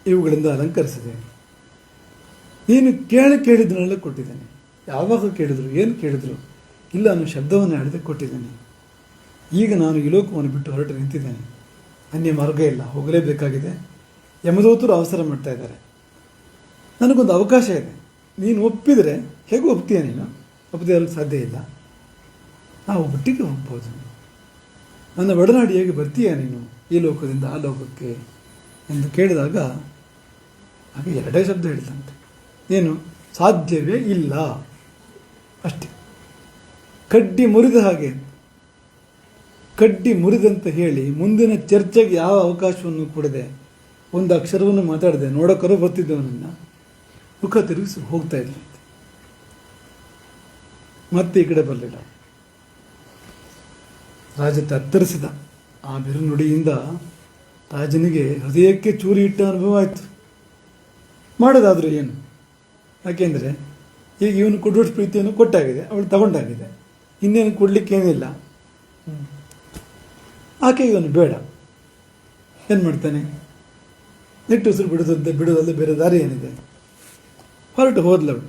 ಇವುಗಳಿಂದ ಅಲಂಕರಿಸಿದೆ. ನೀನು ಕೇಳಿದ್ರನ್ನೆಲ್ಲ ಕೊಟ್ಟಿದ್ದೇನೆ. ಯಾವಾಗ ಕೇಳಿದ್ರು, ಏನು ಕೇಳಿದ್ರು, ಇಲ್ಲ ಅನ್ನೋ ಶಬ್ದವನ್ನು ಆಡದೆ ಕೊಟ್ಟಿದ್ದೇನೆ. ಈಗ ನಾನು ಈ ಲೋಕವನ್ನು ಬಿಟ್ಟು ಹೊರಟು ನಿಂತಿದ್ದೇನೆ. ಅನ್ಯ ಮಾರ್ಗ ಇಲ್ಲ, ಹೋಗಲೇಬೇಕಾಗಿದೆ. ಯಮದೂತರು ಅವಸರ ಮಾಡ್ತಾ ಇದ್ದಾರೆ. ನನಗೊಂದು ಅವಕಾಶ ಇದೆ. ನೀನು ಒಪ್ಪಿದರೆ ಹೇಗೂ ಒಪ್ತೀಯ, ನೀನು ಒಪ್ಪದೇ ಇರಲು ಸಾಧ್ಯ ಇಲ್ಲ. ನಾವು ಒಟ್ಟಿಗೆ ಹೋಗ್ಬೋದು. ನನ್ನ ಒಡನಾಡಿಯಾಗಿ ಬರ್ತೀಯ ನೀನು ಈ ಲೋಕದಿಂದ ಆ ಲೋಕಕ್ಕೆ ಎಂದು ಕೇಳಿದಾಗ ಆಗ 2 ಶಬ್ದ ಹೇಳಿದಂತೆ. ಏನು? ಸಾಧ್ಯವೇ ಇಲ್ಲ, ಅಷ್ಟೇ. ಕಡ್ಡಿ ಮುರಿದ ಹಾಗೆ, ಕಡ್ಡಿ ಮುರಿದಂತ ಹೇಳಿ ಮುಂದಿನ ಚರ್ಚೆಗೆ ಯಾವ ಅವಕಾಶವನ್ನು ಕೊಡದೆ, ಒಂದು ಅಕ್ಷರವನ್ನು ಮಾತಾಡದೆ ನೋಡೋಕರು ಬರ್ತಿದ್ದವನನ್ನ ಮುಖ ತಿರುಗಿಸಿ ಹೋಗ್ತಾ ಇದ್ದಂತೆ. ಮತ್ತೆ ಈ ಕಡೆ ಬರಲಿಲ್ಲ. ರಾಜ ತತ್ತರಿಸಿದ. ಆ ಬಿರುನುಡಿಯಿಂದ ರಾಜನಿಗೆ ಹೃದಯಕ್ಕೆ ಚೂರಿ ಇಟ್ಟ ಅನುಭವ ಆಯಿತು. ಮಾಡೋದಾದರೂ ಏನು? ಯಾಕೆಂದರೆ ಈಗ ಇವನು ಕೊಡುವಷ್ಟು ಪ್ರೀತಿಯನ್ನು ಕೊಟ್ಟಾಗಿದೆ, ಅವಳು ತಗೊಂಡಾಗಿದೆ, ಇನ್ನೇನು ಕೊಡಲಿಕ್ಕೇನಿಲ್ಲ. ಆಕೆ ಇವನು ಬೇಡ. ಏನು ಮಾಡ್ತಾನೆ? ನಿಟ್ಟುಸಿರು ಬಿಡೋದಲ್ಲದೆ ಬೇರೆ ದಾರಿ ಏನಿದೆ? ಹೊರಟು ಹೋದ್ಲವಳು.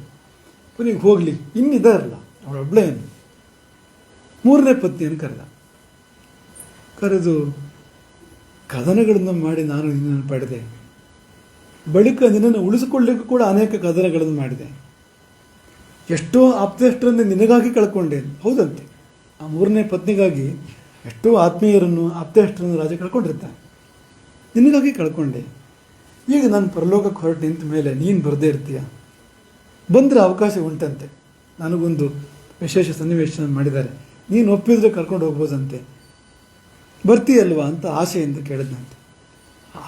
ಕೊನೆಗೆ ಹೋಗಲಿ, ಇನ್ನಿದಾರಲ್ಲ ಅವಳೊಬ್ಬಳೇ. ಏನು 3ನೇ ಪತ್ನಿಯನ್ನು ಕರೆದು ಕದನಗಳನ್ನು ಮಾಡಿ ನಾನು ನಿನ್ನನ್ನು ಪಡೆದೆ, ಬಳಿಕ ನಿನ್ನನ್ನು ಉಳಿಸಿಕೊಳ್ಳಿಕ್ಕೂ ಕೂಡ ಅನೇಕ ಕದನಗಳನ್ನು ಮಾಡಿದೆ, ಎಷ್ಟೋ ಆಪ್ತೇಷ್ಟರನ್ನು ನಿನಗಾಗಿ ಕಳ್ಕೊಂಡೆ. ಹೌದಂತೆ, ಆ 3ನೇ ಪತ್ನಿಗಾಗಿ ಎಷ್ಟೋ ಆತ್ಮೀಯರನ್ನು, ಆಪ್ತೇಷ್ಟರನ್ನು ರಾಜ ಕಳ್ಕೊಂಡಿರ್ತಾನೆ. ನಿನಗಾಗಿ ಕಳ್ಕೊಂಡೆ. ಈಗ ನಾನು ಪರಲೋಕಕ್ಕೆ ಹೊರಟು ನಿಂತ ಮೇಲೆ ನೀನು ಬರದೇ ಇರ್ತೀಯ. ಬಂದರೆ ಅವಕಾಶ ಉಂಟಂತೆ. ನನಗೊಂದು ವಿಶೇಷ ಸನ್ನಿವೇಶ ಮಾಡಿದ್ದಾರೆ, ನೀನು ಒಪ್ಪಿದ್ರೆ ಕರ್ಕೊಂಡು ಹೋಗ್ಬೋದಂತೆ, ಬರ್ತೀಯಲ್ವಾ ಅಂತ ಆಸೆಯಿಂದ ಕೇಳಿದ್ನಂತೆ.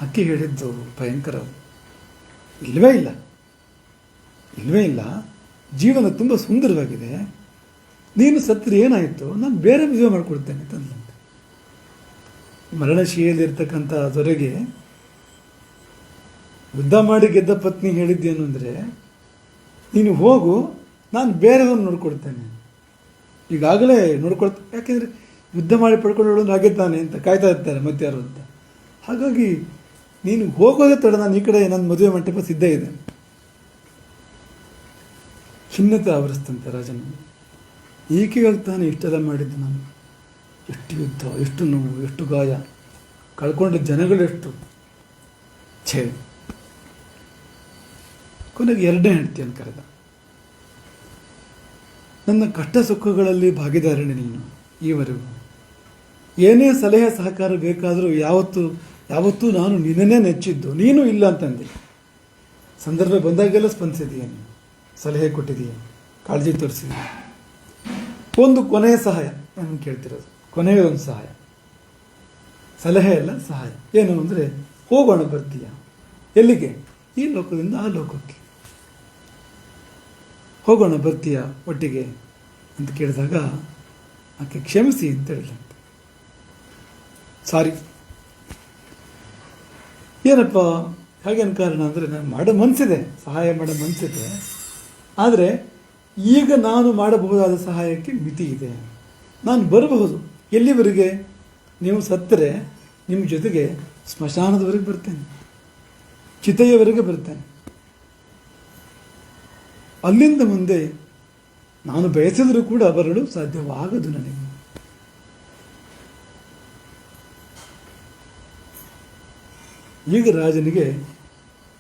ಆಕೆ ಹೇಳಿದ್ದು ಭಯಂಕರ. ಇಲ್ಲವೇ ಇಲ್ಲ, ಜೀವನ ತುಂಬ ಸುಂದರವಾಗಿದೆ, ನೀನು ಸತ್ರೆ ಏನಾಯಿತು, ನಾನು ಬೇರೆ ಮದುವೆ ಮಾಡಿಕೊಡ್ತೇನೆ ತಂದಂತೆ. ಮರಣಶೀಲಿರ್ತಕ್ಕಂಥ ದೊರೆಗೆ ಯುದ್ಧ ಮಾಡಿ ಗೆದ್ದ ಪತ್ನಿ ಹೇಳಿದ್ದೇನು ಅಂದರೆ, ನೀನು ಹೋಗು, ನಾನು ಬೇರೆದನ್ನು ನೋಡ್ಕೊಡ್ತೇನೆ. ಈಗಾಗಲೇ ಯಾಕೆಂದರೆ ಯುದ್ಧ ಮಾಡಿ ಪಡ್ಕೊಳ್ಳೋದು ಹಾಗೆ ತಾನೆ ಅಂತ ಕಾಯ್ತಾ ಇರ್ತಾರೆ ಮತ್ತೆ ಯಾರು ಅಂತ. ಹಾಗಾಗಿ ನೀನು ಹೋಗೋದೇ ತಡ, ನಾನು ಈ ಕಡೆ ನನ್ನ ಮದುವೆ ಮಂಟಪ ಸಿದ್ಧ ಇದೆ. ಖಿನ್ನತೆ ಆವರಿಸ್ತಂತೆ ರಾಜನ. ಈಕೆಗಾಗಿ ತಾನೆ ಇಷ್ಟೆಲ್ಲ ಮಾಡಿದ್ದು ನಾನು. ಎಷ್ಟು ಯುದ್ಧ, ಎಷ್ಟು ನೋವು, ಎಷ್ಟು ಗಾಯ, ಕಳ್ಕೊಂಡ ಜನಗಳೆಷ್ಟು. ಛೇ. ಕೊನೆಗೆ 2ನೇ ಹೆಂಡತಿಯನ್ನು ಕರೆದ. ನನ್ನ ಕಷ್ಟ ಸುಖಗಳಲ್ಲಿ ಭಾಗಿದಾರಣೆ ನೀನು. ಈವರೆಗೂ ಏನೇ ಸಲಹೆ ಸಹಕಾರ ಬೇಕಾದರೂ ಯಾವತ್ತೂ ನಾನು ನಿನ್ನನ್ನೇ ನೆಚ್ಚಿದ್ದು, ನೀನು ಇಲ್ಲ ಅಂತಂದೆ. ಸಂದರ್ಭ ಬಂದಾಗೆಲ್ಲ ಸ್ಪಂದಿಸಿದೀಯ, ನೀನು ಸಲಹೆ ಕೊಟ್ಟಿದೀಯ, ಕಾಳಜಿ ತೋರಿಸಿದೀಯ. ಒಂದು ಕೊನೆಯ ಸಹಾಯ ನಾನು ಕೇಳ್ತಿರೋದು, ಕೊನೆಯ ಒಂದು ಸಹಾಯ, ಸಲಹೆ ಅಲ್ಲ ಸಹಾಯ. ಏನು ಅಂದರೆ, ಹೋಗೋಣ, ಬರ್ತೀಯ? ಎಲ್ಲಿಗೆ? ಈ ಲೋಕದಿಂದ ಆ ಲೋಕಕ್ಕೆ ಹೋಗೋಣ, ಬರ್ತೀಯ ಒಟ್ಟಿಗೆ ಅಂತ ಕೇಳಿದಾಗ ಆಕೆ ಕ್ಷಮಿಸಿ ಅಂತ ಹೇಳಿದಂತೆ. ಸಾರಿ. ಏನಪ್ಪ ಹಾಗೇನು ಕಾರಣ ಅಂದರೆ, ನಾನು ಮಾಡೋ ಮನಸ್ಸಿದೆ, ಸಹಾಯ ಮಾಡೋ ಮನಸ್ಸಿದೆ, ಆದರೆ ಈಗ ನಾನು ಮಾಡಬಹುದಾದ ಸಹಾಯಕ್ಕೆ ಮಿತಿ ಇದೆ. ನಾನು ಬರಬಹುದು. ಎಲ್ಲಿವರೆಗೆ? ನೀವು ಸತ್ತರೆ ನಿಮ್ಮ ಜೊತೆಗೆ ಸ್ಮಶಾನದವರೆಗೆ ಬರ್ತೇನೆ, ಚಿತೆಯವರೆಗೆ ಬರ್ತೇನೆ. ಅಲ್ಲಿಂದ ಮುಂದೆ ನಾನು ಬಯಸಿದರೂ ಕೂಡ ಬರಲು ಸಾಧ್ಯವಾಗದು ನನಗೆ. ಈಗ ರಾಜನಿಗೆ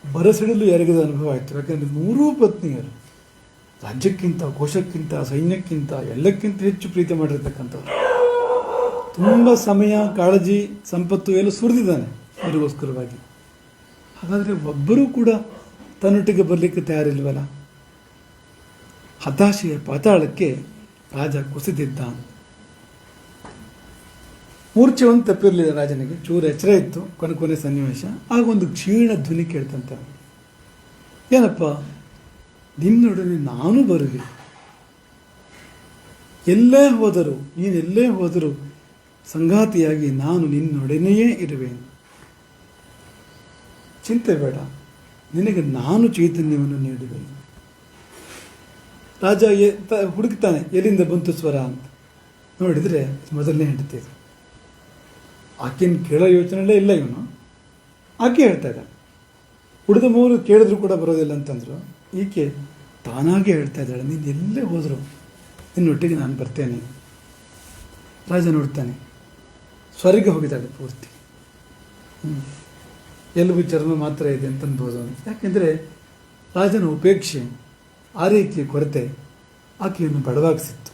ಬರಸಿಡಲು ಎರಗಿದ ಅನುಭವ ಆಯಿತು. ಯಾಕೆಂದರೆ 3 ಪತ್ನಿಯರು ರಾಜ್ಯಕ್ಕಿಂತ, ಕೋಶಕ್ಕಿಂತ, ಸೈನ್ಯಕ್ಕಿಂತ, ಎಲ್ಲಕ್ಕಿಂತ ಹೆಚ್ಚು ಪ್ರೀತಿ ಮಾಡಿರ್ತಕ್ಕಂಥವ್ರು. ತುಂಬ ಸಮಯ, ಕಾಳಜಿ, ಸಂಪತ್ತು ಎಲ್ಲ ಸುರಿದಿದ್ದಾನೆ ಅವರಿಗೋಸ್ಕರವಾಗಿ. ಹಾಗಾದರೆ ಒಬ್ಬರೂ ಕೂಡ ತನ್ನೊಟ್ಟಿಗೆ ಬರಲಿಕ್ಕೆ ತಯಾರಿಲ್ವಲ್ಲ. ಹತಾಶೆಯ ಪಾತಾಳಕ್ಕೆ ರಾಜ ಕುಸಿದಿದ್ದ. ಮೂರ್ಛೆ ಒಂದು ತಪ್ಪಿರಲಿಲ್ಲ ರಾಜನಿಗೆ, ಚೂರು ಎಚ್ಚರ ಇತ್ತು. ಕೊನೆ ಸನ್ನಿವೇಶ. ಆಗ ಒಂದು ಕ್ಷೀಣ ಧ್ವನಿ ಕೇಳ್ತಂತೆ. ಏನಪ್ಪ, ನಿನ್ನೊಡನೆ ನಾನು ಬರುವೆ, ನೀನೆಲ್ಲೇ ಹೋದರೂ ಸಂಗಾತಿಯಾಗಿ ನಾನು ನಿನ್ನೊಡನೆಯೇ ಇರುವೆ. ಚಿಂತೆ ಬೇಡ, ನಿನಗೆ ನಾನು ಚೈತನ್ಯವನ್ನು ನೀಡುವೆ. ರಾಜ ಹುಡುಕ್ತಾನೆ ಎಲ್ಲಿಂದ ಬಂತು ಸ್ವರ ಅಂತ. ನೋಡಿದರೆ ಮೊದಲನೇ ಹೆಂಡತಿ ಇದು. ಆಕೆಯನ್ನು ಕೇಳೋ ಯೋಚನೆಯಲ್ಲೇ ಇಲ್ಲ ಇವನು. ಆಕೆ ಹೇಳ್ತಾ ಇದ್ದಾಳೆ. ಉಳಿದ ಮೂರು ಕೇಳಿದ್ರು ಕೂಡ ಬರೋದಿಲ್ಲ ಅಂತಂದರು. ಈಕೆ ತಾನಾಗೆ ಹೇಳ್ತಾ ಇದ್ದಾಳೆ, ನೀನು ಎಲ್ಲೇ ಹೋದರೂ ನಿನ್ನೊಟ್ಟಿಗೆ ನಾನು ಬರ್ತೇನೆ. ರಾಜ ನೋಡ್ತಾನೆ, ಸ್ವರ್ಗ ಹೋಗಿದ್ದಾಳೆ ಪೂರ್ತಿ. ಎಲುಬು ಚರ್ಮ ಮಾತ್ರ ಇದೆ ಅಂತ ಅನ್ಬೋದು. ಯಾಕೆಂದರೆ ರಾಜನ ಉಪೇಕ್ಷೆ, ಆ ರೀತಿಯ ಕೊರತೆ ಆಕೆಯನ್ನು ಬಡವಾಗಿಸಿತ್ತು.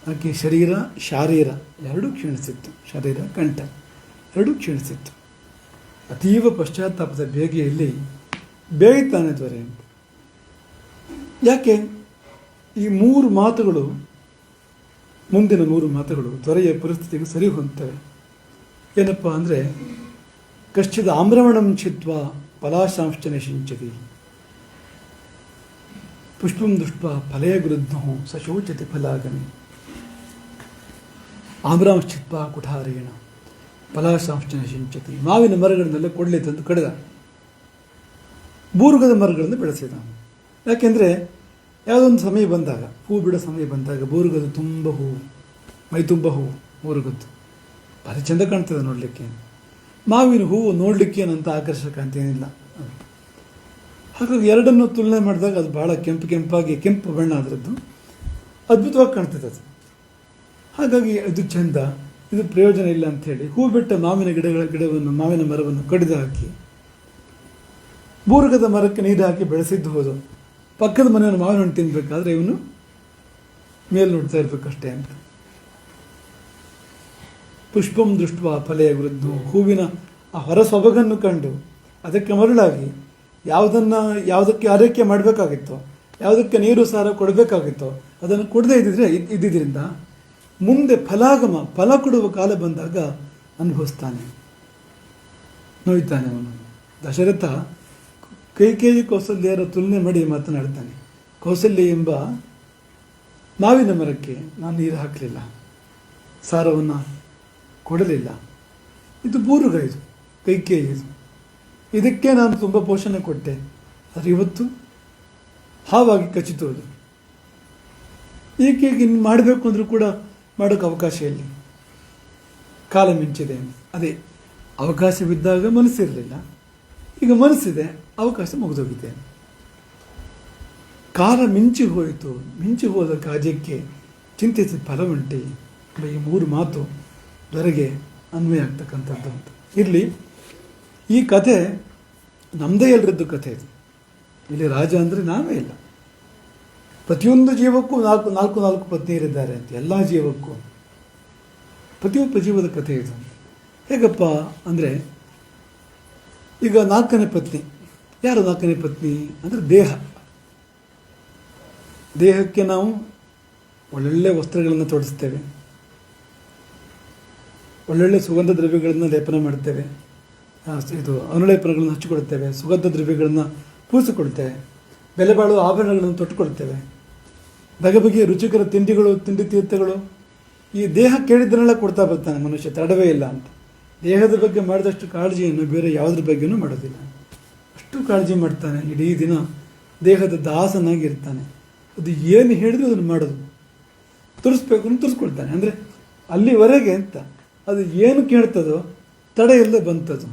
ಆಕೆ ಶರೀರ ಶಾರೀರ ಎರಡೂ ಕ್ಷೀಣಿಸಿತ್ತು. ಶರೀರ ಕಂಠ ಎರಡೂ ಕ್ಷೀಣಿಸಿತ್ತು. ಅತೀವ ಪಶ್ಚಾತ್ತಾಪದ ಬೇಗೆಯಲ್ಲಿ ಬೇಯುತ್ತಾನೆ ದೊರೆ. ಯಾಕೆ ಈ ಮೂರು ಮಾತುಗಳು, ಮುಂದಿನ ಮೂರು ಮಾತುಗಳು ದೊರೆಯ ಪರಿಸ್ಥಿತಿಗೆ ಸರಿ ಹೊಂದ್ತವೆ. ಏನಪ್ಪ ಅಂದರೆ, ಕಶ್ಚಿದ ಆಮ್ರವಣಂ ಚಿತ್ವಾ ಫಲಾಶಾಂಶ್ಚ ನಿಷಿಂಚತಿ, ಪುಷ್ಪಂ ದೃಷ್ಟ್ವಾ ಫಲಯ ಗೃಧ್ನೋ ಸಶೋಚತಿ ಫಲಾಗಮಿ, ಆಮ್ರಾಂಶ್ಚಿತ್ವಾ ಕುಠಾರೇಣ ಫಲಾಶಾಂಶ್ಚ ನಿಷಿಂಚತಿ. ಮಾವಿನ ಮರಗಳನ್ನೆಲ್ಲ ಕೊಡಲಿ ತಂದು ಕಡಿದ. ಬೂರುಗದ ಮರಗಳನ್ನು ಬೆಳೆಸಿದ. ಯಾಕೆಂದರೆ ಯಾವುದೊಂದು ಸಮಯ ಬಂದಾಗ, ಹೂ ಬಿಡೋ ಸಮಯ ಬಂದಾಗ ಬೂರುಗದ ತುಂಬ ಹೂವು, ಮೈ ತುಂಬ ಹೂವು, ಬೂರುಗದ್ದು ಭಾರಿ ಚೆಂದ ಕಾಣ್ತದೆ ನೋಡಲಿಕ್ಕೆ. ಮಾವಿನ ಹೂವು ನೋಡಲಿಕ್ಕೆ ಏನಂತ ಆಕರ್ಷಕ ಅಂತೇನಿಲ್ಲ. ಹಾಗಾಗಿ ಎರಡನ್ನು ತುಲನೆ ಮಾಡಿದಾಗ ಅದು ಭಾಳ ಕೆಂಪಾಗಿ ಕೆಂಪು ಬಣ್ಣ ಅದರದ್ದು ಅದ್ಭುತವಾಗಿ ಕಾಣ್ತದೆ ಅದು. ಹಾಗಾಗಿ ಇದು ಚೆಂದ, ಇದು ಪ್ರಯೋಜನ ಇಲ್ಲ ಅಂಥೇಳಿ ಹೂ ಬಿಟ್ಟ ಮಾವಿನ ಮರವನ್ನು ಕಡಿದು ಹಾಕಿ ಬೂರುಗದ ಮರಕ್ಕೆ ನೀರು ಹಾಕಿ ಬೆಳೆಸಿದ್ದು ಹೋದು. ಪಕ್ಕದ ಮನೆಯನ್ನು ಮಾವಿನ ಹಣ್ಣು ತಿನ್ನಬೇಕಾದ್ರೆ ಇವನು ಮೇಲೆ ನೋಡ್ತಾ ಇರಬೇಕಷ್ಟೇ ಅಂತ. ಪುಷ್ಪಂ ದೃಷ್ಟ್ವಾ ಫಲಯ ವೃದ್ಧು, ಹೂವಿನ ಆ ಹೊರ ಸೊಬಗನ್ನು ಕಂಡು ಅದಕ್ಕೆ ಮರಳಾಗಿ ಯಾವುದಕ್ಕೆ ಆರೈಕೆ ಮಾಡಬೇಕಾಗಿತ್ತೋ, ಯಾವುದಕ್ಕೆ ನೀರು ಸಾರ ಕೊಡಬೇಕಾಗಿತ್ತೋ ಅದನ್ನು ಕೊಡದೇ ಇದ್ದಿದ್ದರಿಂದ ಮುಂದೆ ಫಲ ಕೊಡುವ ಕಾಲ ಬಂದಾಗ ಅನುಭವಿಸ್ತಾನೆ, ನೋಯ್ತಾನೆ ಅವನು. ದಶರಥ ಕೈಕೇಯಿ ಕೌಸಲ್ಯರ ತುಲನೆ ಮಾಡಿ ಮಾತನಾಡ್ತಾನೆ. ಕೌಸಲ್ಯ ಎಂಬ ಮಾವಿನ ಮರಕ್ಕೆ ನಾನು ನೀರು ಹಾಕಲಿಲ್ಲ, ಸಾರವನ್ನು ಕೊಡಲಿಲ್ಲ. ಇದು ಬೂರುಗ, ಇದು ಕೈಕೇಯಿ, ಇದಕ್ಕೆ ನಾನು ತುಂಬ ಪೋಷಣೆ ಕೊಟ್ಟೆ. ಆದರೆ ಇವತ್ತು ಹಾವಾಗಿ ಕಚ್ಚಿತೋದು. ಈಕೆಗೆ ಇನ್ನು ಮಾಡಬೇಕು ಅಂದರೂ ಕೂಡ ಮಾಡೋಕ್ಕೆ ಅವಕಾಶ ಇಲ್ಲ, ಕಾಲ ಮಿಂಚಿದೆ. ಅದೇ ಅವಕಾಶವಿದ್ದಾಗ ಮನಸ್ಸಿರಲಿಲ್ಲ, ಈಗ ಮನಸ್ಸಿದೆ, ಅವಕಾಶ ಮುಗಿದೋಗಿದೆ. ಕಾಲ ಮಿಂಚಿ ಹೋಯಿತು. ಮಿಂಚಿ ಹೋದ ಕಾರ್ಯಕ್ಕೆ ಚಿಂತಿಸಿದ ಫಲವುಂಟೆ. ಈ ಮೂರು ಮಾತು ದೊರೆಗೆ ಅನ್ವಯ ಆಗ್ತಕ್ಕಂಥದ್ದು ಅಂತ. ಇರಲಿ, ಈ ಕಥೆ ನಮ್ಮದೇ ಎಲ್ಲರದ್ದು ಕಥೆ ಇದು. ಇಲ್ಲಿ ರಾಜ ಅಂದರೆ ನಾವೇ ಇಲ್ಲ. ಪ್ರತಿಯೊಂದು ಜೀವಕ್ಕೂ ನಾಲ್ಕು ಪತ್ನಿಯರಿದ್ದಾರೆ ಅಂತ. ಎಲ್ಲ ಜೀವಕ್ಕೂ ಪ್ರತಿಯೊಬ್ಬ ಜೀವದ ಕಥೆ ಇದು. ಹೇಗಪ್ಪ ಅಂದರೆ, ಈಗ 4ನೇ ಪತ್ನಿ. ಯಾರು 4ನೇ ಪತ್ನಿ ಅಂದರೆ ದೇಹಕ್ಕೆ ನಾವು ಒಳ್ಳೊಳ್ಳೆ ವಸ್ತ್ರಗಳನ್ನು ತೊಡಿಸ್ತೇವೆ, ಒಳ್ಳೊಳ್ಳೆ ಸುಗಂಧ ದ್ರವ್ಯಗಳನ್ನು ಲೇಪನ ಮಾಡ್ತೇವೆ, ಇದು ಅನುಲೇಪನಗಳನ್ನು ಹಚ್ಚಿಕೊಳ್ತೇವೆ, ಸುಗಂಧ ದ್ರವ್ಯಗಳನ್ನು ಪೂಸಿಕೊಳ್ತೇವೆ, ಬೆಲೆ ಬಾಳುವ ಆಭರಣಗಳನ್ನು ತೊಟ್ಟುಕೊಳ್ತೇವೆ, ಬಗೆ ಬಗೆಯ ರುಚಿಕರ ತಿಂಡಿ ತೀರ್ಥಗಳು. ಈ ದೇಹ ಕೇಳಿದ್ದನ್ನೆಲ್ಲ ಕೊಡ್ತಾ ಬರ್ತಾನೆ ಮನುಷ್ಯ, ತಡವೇ ಇಲ್ಲ ಅಂತ. ದೇಹದ ಬಗ್ಗೆ ಮಾಡಿದಷ್ಟು ಕಾಳಜಿಯನ್ನು ಬೇರೆ ಯಾವುದ್ರ ಬಗ್ಗೆನೂ ಮಾಡೋದಿಲ್ಲ. ಅಷ್ಟು ಕಾಳಜಿ ಮಾಡ್ತಾನೆ. ಇಡೀ ದಿನ ದೇಹದ ದಾಸನಾಗಿರ್ತಾನೆ. ಅದು ಏನು ಹೇಳಿದ್ರು ಅದನ್ನು ಮಾಡೋದು, ತುರಿಸ್ಬೇಕು ಅಂತ ತುರಿಸ್ಕೊಳ್ತಾನೆ. ಅಂದರೆ ಅಲ್ಲಿವರೆಗೆ ಅಂತ ಅದು ಏನು ಕೇಳ್ತದೋ ತಡೆ ಇಲ್ಲದೆ ಬಂತದು.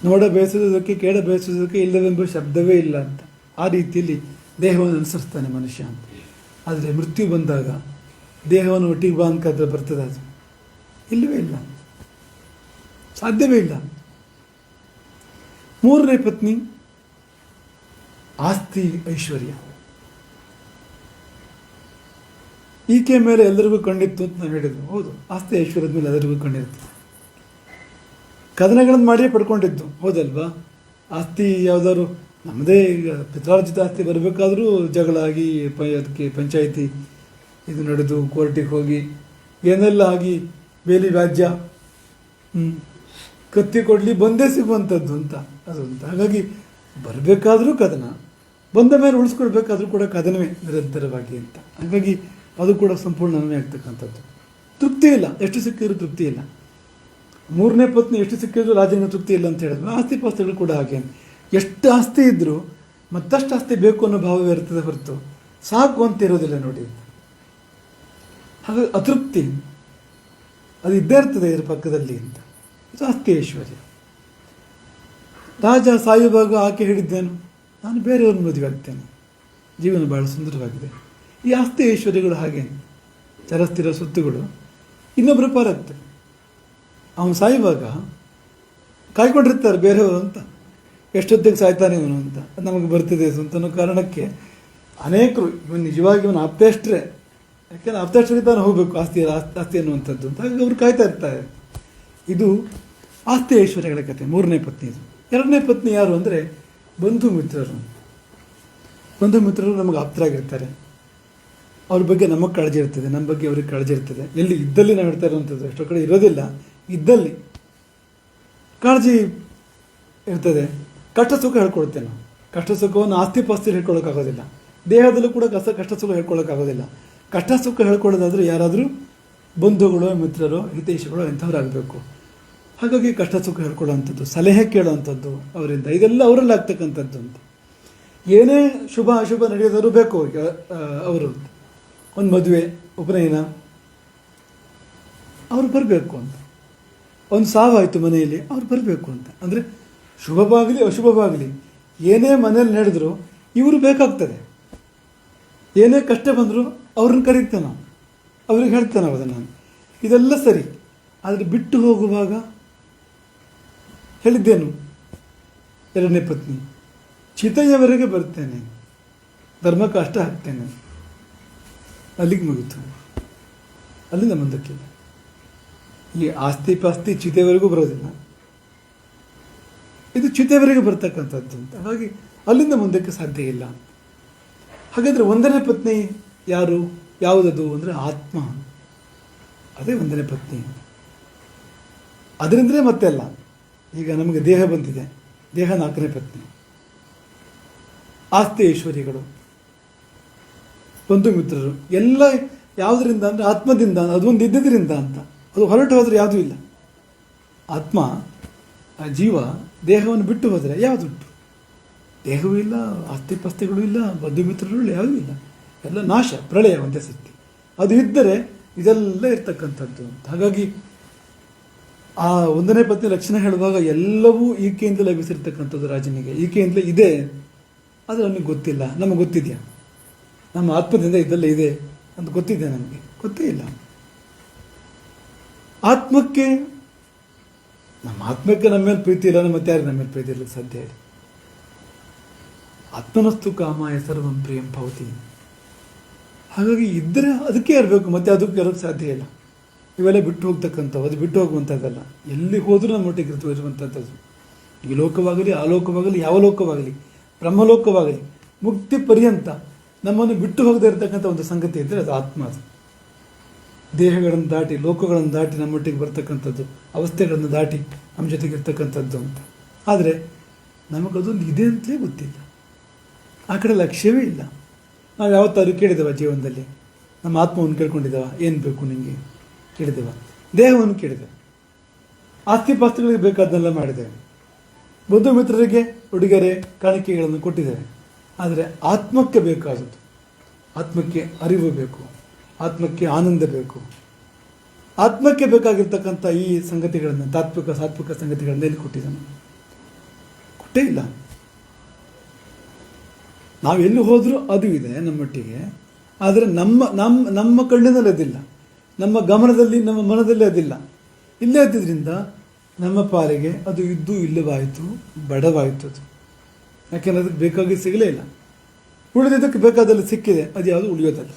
ನೋಡ ಬಯಸುವುದಕ್ಕೆ ಕೇಳ ಬಯಸುವುದಕ್ಕೆ ಇಲ್ಲವೆಂಬ ಶಬ್ದವೇ ಇಲ್ಲ ಅಂತ. ಆ ರೀತಿಯಲ್ಲಿ ದೇಹವನ್ನು ಅನುಸರಿಸ್ತಾನೆ ಮನುಷ್ಯ ಅಂತ. ಆದರೆ ಮೃತ್ಯು ಬಂದಾಗ ದೇಹವನ್ನು ಒಟ್ಟಿಗೆ ಬಾ ಅನ್ಕಾದ್ರೆ ಬರ್ತದೆ, ಅದು ಇಲ್ಲವೇ ಇಲ್ಲ, ಸಾಧ್ಯವೇ ಇಲ್ಲ. 3ನೇ ಪತ್ನಿ ಆಸ್ತಿ ಐಶ್ವರ್ಯ. ಈಕೆ ಮೇಲೆ ಎಲ್ಲರಿಗೂ ಕಣ್ಣಿತ್ತು ಅಂತ ನಾವು ಹೇಳಿದ್ವಿ. ಹೌದು, ಆಸ್ತಿ ಐಶ್ವರ್ಯದ ಮೇಲೆ ಎಲ್ಲರಿಗೂ ಕಣ್ಣಿರುತ್ತೆ. ಕದನಗಳನ್ನು ಮಾಡಿಯೇ ಪಡ್ಕೊಂಡಿದ್ದು, ಹೌದಲ್ವಾ? ಆಸ್ತಿ ಯಾವುದಾದ್ರು ನಮ್ಮದೇ ಈಗ ಪಿತ್ರಾರ್ಜಿತ ಆಸ್ತಿ ಬರಬೇಕಾದ್ರೂ ಜಗಳ ಆಗಿ ಅದಕ್ಕೆ ಪಂಚಾಯಿತಿ ಇದು ನಡೆದು ಕೋರ್ಟಿಗೆ ಹೋಗಿ ಏನೆಲ್ಲ ಆಗಿ ಬೇಲಿ ವ್ಯಾಜ್ಯ, ಕತ್ತಿ ಕೊಡಲಿ ಬಂದೇ ಸಿಗುವಂಥದ್ದು ಅಂತ ಅದು ಅಂತ. ಹಾಗಾಗಿ ಬರಬೇಕಾದ್ರೂ ಕದನ, ಬಂದ ಮೇಲೆ ಉಳಿಸ್ಕೊಳ್ಬೇಕಾದ್ರೂ ಕೂಡ ಕದನವೇ ನಿರಂತರವಾಗಿ ಅಂತ. ಹಾಗಾಗಿ ಅದು ಕೂಡ ಸಂಪೂರ್ಣ ಅನ್ವಯ ಆಗ್ತಕ್ಕಂಥದ್ದು. ತೃಪ್ತಿ ಇಲ್ಲ, ಎಷ್ಟು ಸಿಕ್ಕಿದ್ರೂ ತೃಪ್ತಿ ಇಲ್ಲ. ಮೂರನೇ ಪತ್ನಿ ಎಷ್ಟು ಸಿಕ್ಕಿದ್ರು ರಾಜನಿಗೆ ತೃಪ್ತಿ ಇಲ್ಲ ಅಂತ ಹೇಳಿದ್ರು. ಆಸ್ತಿ ಪಾಸ್ತಿಗಳು ಕೂಡ ಹಾಗೆ. ಎಷ್ಟು ಆಸ್ತಿ ಇದ್ದರೂ ಮತ್ತಷ್ಟು ಆಸ್ತಿ ಬೇಕು ಅನ್ನೋ ಭಾವವೇ ಇರ್ತದೆ ಹೊರತು ಸಾಕು ಅಂತ ಇರೋದಿಲ್ಲ ನೋಡಿ. ಹಾಗಾಗಿ ಅತೃಪ್ತಿ ಅದು ಇದ್ದೇ ಇರ್ತದೆ ಇದರ ಪಕ್ಕದಲ್ಲಿ ಅಂತ. ಇದು ಆಸ್ತಿ ಐಶ್ವರ್ಯ. ರಾಜ ಸಾಯುವಾಗ ಆಕೆ ಹೇಳಿದ್ದೇನು, ನಾನು ಬೇರೆಯವ್ರನ್ನ ಮದುವೆ ಆಗ್ತೇನೆ, ಜೀವನ ಭಾಳ ಸುಂದರವಾಗಿದೆ. ಈ ಆಸ್ತಿ ಐಶ್ವರ್ಯಗಳು ಹಾಗೆ ಚರಸ್ಥಿರ ಸ್ವತ್ತುಗಳು ಇನ್ನೊಬ್ಬರು ಪಾರಾಗ್ತದೆ. ಅವನು ಸಾಯುವಾಗ ಕಾಯ್ಕೊಂಡಿರ್ತಾರೆ ಬೇರೆಯವರು ಅಂತ, ಎಷ್ಟೊತ್ತಿಗೆ ಸಾಯ್ತಾನೆ ಇವನು ಅಂತ, ನಮಗೆ ಬರ್ತಿದೆ ಅಂತನೋ ಕಾರಣಕ್ಕೆ ಅನೇಕರು ಇವನು ನಿಜವಾಗಿ ಇವನು ಆಪ್ತೇಷ್ಟರೇ, ಯಾಕೆಂದರೆ ಆಪ್ತೇಷ್ಟರಿಗೆ ತಾನು ಹೋಗಬೇಕು ಆಸ್ತಿ ಅನ್ನುವಂಥದ್ದು ಅಂತ, ಹಾಗಾಗಿ ಅವರು ಕಾಯ್ತಾ ಇರ್ತಾರೆ. ಇದು ಆಸ್ತಿ ಐಶ್ವರ್ಯಗಳ ಕಥೆ. ಮೂರನೇ ಪತ್ನಿ ಇದು. ಎರಡನೇ ಪತ್ನಿ ಯಾರು ಅಂದರೆ ಬಂಧು ಮಿತ್ರರು. ಬಂಧು ಮಿತ್ರರು ನಮಗೆ ಆಪ್ತರಾಗಿರ್ತಾರೆ. ಅವ್ರ ಬಗ್ಗೆ ನಮಗೆ ಕಾಳಜಿ ಇರ್ತದೆ, ನಮ್ಮ ಬಗ್ಗೆ ಅವ್ರಿಗೆ ಕಾಳಜಿ ಇರ್ತದೆ. ಎಲ್ಲಿ ಇದ್ದಲ್ಲಿ ನಾವು ಇರ್ತಾ ಇರುವಂಥದ್ದು, ಎಷ್ಟೋ ಕಡೆ ಇರೋದಿಲ್ಲ, ಇದ್ದಲ್ಲಿ ಕಾಳಜಿ ಇರ್ತದೆ. ಕಷ್ಟ ಸುಖ ಹೇಳ್ಕೊಳ್ತೇವೆ ನಾವು. ಕಷ್ಟ ಸುಖವನ್ನು ಆಸ್ತಿ ಪಾಸ್ತಿ ಹೇಳ್ಕೊಳ್ಳೋಕ್ಕಾಗೋದಿಲ್ಲ, ದೇಹದಲ್ಲೂ ಕೂಡ ಕಷ್ಟ ಸುಖ ಹೇಳ್ಕೊಳ್ಳೋಕ್ಕಾಗೋದಿಲ್ಲ. ಕಷ್ಟ ಸುಖ ಹೇಳ್ಕೊಳ್ಳೋದಾದರೂ ಯಾರಾದರೂ ಬಂಧುಗಳು ಮಿತ್ರರು ಹಿತೈಷಿಗಳು ಎಂಥವ್ರಾಗಬೇಕು. ಹಾಗಾಗಿ ಕಷ್ಟ ಸುಖ ಹೇಳ್ಕೊಳ್ಳೋವಂಥದ್ದು, ಸಲಹೆ ಕೇಳೋವಂಥದ್ದು ಅವರಿಂದ, ಇದೆಲ್ಲ ಅವರಲ್ಲಿ ಆಗ್ತಕ್ಕಂಥದ್ದು ಅಂತ. ಏನೇ ಶುಭ ಅಶುಭ ನಡೆಯೋದಾದ್ರು ಬೇಕು ಅವ್ರಿಗೆ. ಅವರು ಒಂದು ಮದುವೆ ಉಪನಯನ ಅವ್ರು ಬರಬೇಕು ಅಂತ, ಒಂದು ಸಾವಾಯಿತು ಮನೆಯಲ್ಲಿ ಅವ್ರು ಬರಬೇಕು ಅಂತ. ಅಂದರೆ ಶುಭವಾಗಲಿ ಅಶುಭವಾಗಲಿ ಏನೇ ಮನೇಲಿ ನಡೆದರೂ ಇವರು ಬೇಕಾಗ್ತದೆ. ಏನೇ ಕಷ್ಟ ಬಂದರೂ ಅವ್ರನ್ನ ಕರೀತೇನೆ ನಾವು, ಅವ್ರಿಗೆ ಹೇಳ್ತೇನೆ ನಾವು ಅದನ್ನು. ಇದೆಲ್ಲ ಸರಿ. ಆದರೆ ಬಿಟ್ಟು ಹೋಗುವಾಗ ಹೇಳಿದ್ದೇನು, ಎರಡನೇ ಪತ್ನಿ ಚಿತೆಯವರೆಗೆ ಬರ್ತೇನೆ, ಧರ್ಮ ಕಷ್ಟ ಹಾಕ್ತೇನೆ, ಅಲ್ಲಿಗೆ ಮುಗಿತು. ಅಲ್ಲಿಂದ ಮುಂದಕ್ಕಿಲ್ಲ. ಈ ಆಸ್ತಿ ಪಾಸ್ತಿ ಚಿತೆಯವರೆಗೂ ಬರೋದಿಲ್ಲ, ಇದು ಚಿತೆಯವರೆಗೆ ಬರ್ತಕ್ಕಂಥದ್ದು ಅಂತ. ಹಾಗಾಗಿ ಅಲ್ಲಿಂದ ಮುಂದಕ್ಕೆ ಸಾಧ್ಯ ಇಲ್ಲ. ಹಾಗಾದರೆ ಒಂದನೇ ಪತ್ನಿ ಯಾರು, ಯಾವುದದು ಅಂದರೆ ಆತ್ಮ. ಅದೇ ಒಂದನೇ ಪತ್ನಿ. ಅದರಿಂದಲೇ ಮತ್ತೆ ಅಲ್ಲ. ಈಗ ನಮಗೆ ದೇಹ ಬಂದಿದೆ, ದೇಹ ನಾಲ್ಕನೇ ಪತ್ನಿ. ಆಸ್ತಿ ಐಶ್ವರ್ಯಗಳು, ಬಂಧು ಮಿತ್ರರು ಎಲ್ಲ ಯಾವುದರಿಂದ ಅಂದರೆ ಆತ್ಮದಿಂದ, ಅದೊಂದು ಇದ್ದಿದ್ದರಿಂದ ಅಂತ. ಅದು ಹೊರಟು ಹೋದರೆ ಯಾವುದೂ ಇಲ್ಲ. ಆತ್ಮ ಜೀವ ದೇಹವನ್ನು ಬಿಟ್ಟು ಹೋದರೆ ಯಾವುದುಂಟು? ದೇಹವೂ ಇಲ್ಲ, ಆಸ್ತಿ ಪಾಸ್ತಿಗಳು ಇಲ್ಲ, ಬಂಧು ಮಿತ್ರರು ಯಾವುದೂ ಇಲ್ಲ. ಎಲ್ಲ ನಾಶ, ಪ್ರಳಯ ಒಂದೇ ಸತ್ಯ. ಅದು ಇದ್ದರೆ ಇದೆಲ್ಲ ಇರ್ತಕ್ಕಂಥದ್ದು ಅಂತ. ಹಾಗಾಗಿ ಆ ಒಂದನೇ ಪತ್ನಿ ಲಕ್ಷಣ ಹೇಳುವಾಗ ಎಲ್ಲವೂ ಈಕೆಯಿಂದ ಲಭಿಸಿರ್ತಕ್ಕಂಥದ್ದು ರಾಜನಿಗೆ. ಈಕೆಯಿಂದಲೇ ಇದೆ, ಆದರೆ ಅವನಿಗೆ ಗೊತ್ತಿಲ್ಲ. ನಮಗೆ ಗೊತ್ತಿದೆಯಾ? ನಮ್ಮ ಆತ್ಮದಿಂದ ಇದೆಲ್ಲ ಇದೆ ಅಂತ ಗೊತ್ತಿದೆ ನಮಗೆ? ಗೊತ್ತೇ ಇಲ್ಲ. ಆತ್ಮಕ್ಕೆ, ನಮ್ಮ ಆತ್ಮಕ್ಕೆ ನಮ್ಮ ಮೇಲೆ ಪ್ರೀತಿ ಇಲ್ಲ, ನಮ್ಮ ಯಾರು ನಮ್ಮ ಮೇಲೆ ಪ್ರೀತಿ ಇರಲಿಕ್ಕೆ ಸಾಧ್ಯ ಇಲ್ಲ. ಆತ್ಮನಸ್ತು ಕಾಮಾಯ ಸರ್ವಂ ಪ್ರಿಯಂ ಭವತಿ. ಹಾಗಾಗಿ ಇದ್ದರೆ ಅದಕ್ಕೆ ಇರಬೇಕು, ಮತ್ತೆ ಅದಕ್ಕೆ ಇರೋಕ್ಕೆ ಸಾಧ್ಯ ಇಲ್ಲ. ಇವೆಲ್ಲ ಬಿಟ್ಟು ಹೋಗ್ತಕ್ಕಂಥವು, ಅದು ಬಿಟ್ಟು ಹೋಗುವಂಥದ್ದಲ್ಲ. ಎಲ್ಲಿ ಹೋದರೂ ನಮ್ಮೊಟ್ಟಿಗೆ ಇರುವಂಥದ್ದು. ಈ ಲೋಕವಾಗಲಿ, ಆ ಲೋಕವಾಗಲಿ, ಯಾವ ಲೋಕವಾಗಲಿ, ಬ್ರಹ್ಮಲೋಕವಾಗಲಿ, ಮುಕ್ತಿ ಪರ್ಯಂತ ನಮ್ಮನ್ನು ಬಿಟ್ಟು ಹೋಗದೇ ಇರತಕ್ಕಂಥ ಒಂದು ಸಂಗತಿ ಇದ್ದರೆ ಅದು ಆತ್ಮ. ಅದು ದೇಹಗಳನ್ನು ದಾಟಿ, ಲೋಕಗಳನ್ನು ದಾಟಿ ನಮ್ಮೊಟ್ಟಿಗೆ ಬರ್ತಕ್ಕಂಥದ್ದು, ಅವಸ್ಥೆಗಳನ್ನು ದಾಟಿ ನಮ್ಮ ಜೊತೆಗೆ ಇರ್ತಕ್ಕಂಥದ್ದು ಅಂತ. ಆದರೆ ನಮಗದೊಂದು ಇದೆ ಅಂತಲೇ ಗೊತ್ತಿಲ್ಲ. ಆ ಕಡೆ ಲಕ್ಷ್ಯವೇ ಇಲ್ಲ. ನಾವು ಯಾವತ್ತಾದ್ರೂ ಕೇಳಿದ್ದೇವ ಜೀವನದಲ್ಲಿ? ನಮ್ಮ ಆತ್ಮವನ್ನು ಕೇಳ್ಕೊಂಡಿದ್ದೇವ? ಏನು ಬೇಕು ನಿಮಗೆ ಕೇಳಿದ್ದೇವ? ದೇಹವನ್ನು ಕೇಳಿದ್ದೇವೆ, ಆಸ್ತಿ ಪಾಸ್ತಿಗಳಿಗೆ ಬೇಕಾದನ್ನೆಲ್ಲ ಮಾಡಿದ್ದೇವೆ, ಬಂಧು ಮಿತ್ರರಿಗೆ ಉಡುಗೊರೆ ಕಾಣಿಕೆಗಳನ್ನು ಕೊಟ್ಟಿದ್ದೇವೆ. ಆದರೆ ಆತ್ಮಕ್ಕೆ ಬೇಕಾದದ್ದು, ಆತ್ಮಕ್ಕೆ ಅರಿವು ಬೇಕು, ಆತ್ಮಕ್ಕೆ ಆನಂದ ಬೇಕು, ಆತ್ಮಕ್ಕೆ ಬೇಕಾಗಿರ್ತಕ್ಕಂಥ ಈ ಸಂಗತಿಗಳನ್ನು, ಸಾತ್ವಿಕ ಸಂಗತಿಗಳನ್ನು ಎಲ್ಲಿ ಕೊಟ್ಟಿದ್ದಾನೆ? ಕೊಟ್ಟೇ ಇಲ್ಲ. ನಾವು ಎಲ್ಲಿ ಹೋದರೂ ಅದು ಇದೆ ನಮ್ಮೊಟ್ಟಿಗೆ, ಆದರೆ ನಮ್ಮ ಕಣ್ಣಿನಲ್ಲಿ ಅದಿಲ್ಲ, ನಮ್ಮ ಗಮನದಲ್ಲಿ, ನಮ್ಮ ಮನದಲ್ಲಿ ಅದಿಲ್ಲ. ಇಲ್ಲೇ ಇದ್ದಿದ್ದರಿಂದ ನಮ್ಮ ಪಾಲಿಗೆ ಅದು ಇದ್ದು ಇಲ್ಲವಾಯಿತು, ಬಡವಾಯಿತು. ಅದು ಯಾಕೆಂದರೆ ಅದಕ್ಕೆ ಬೇಕಾಗಿ ಸಿಗಲೇ ಇಲ್ಲ. ಉಳಿದಿದ್ದಕ್ಕೆ ಬೇಕಾದಲ್ಲಿ ಸಿಕ್ಕಿದೆ, ಅದು ಯಾವುದು ಉಳಿಯೋದಲ್ಲ,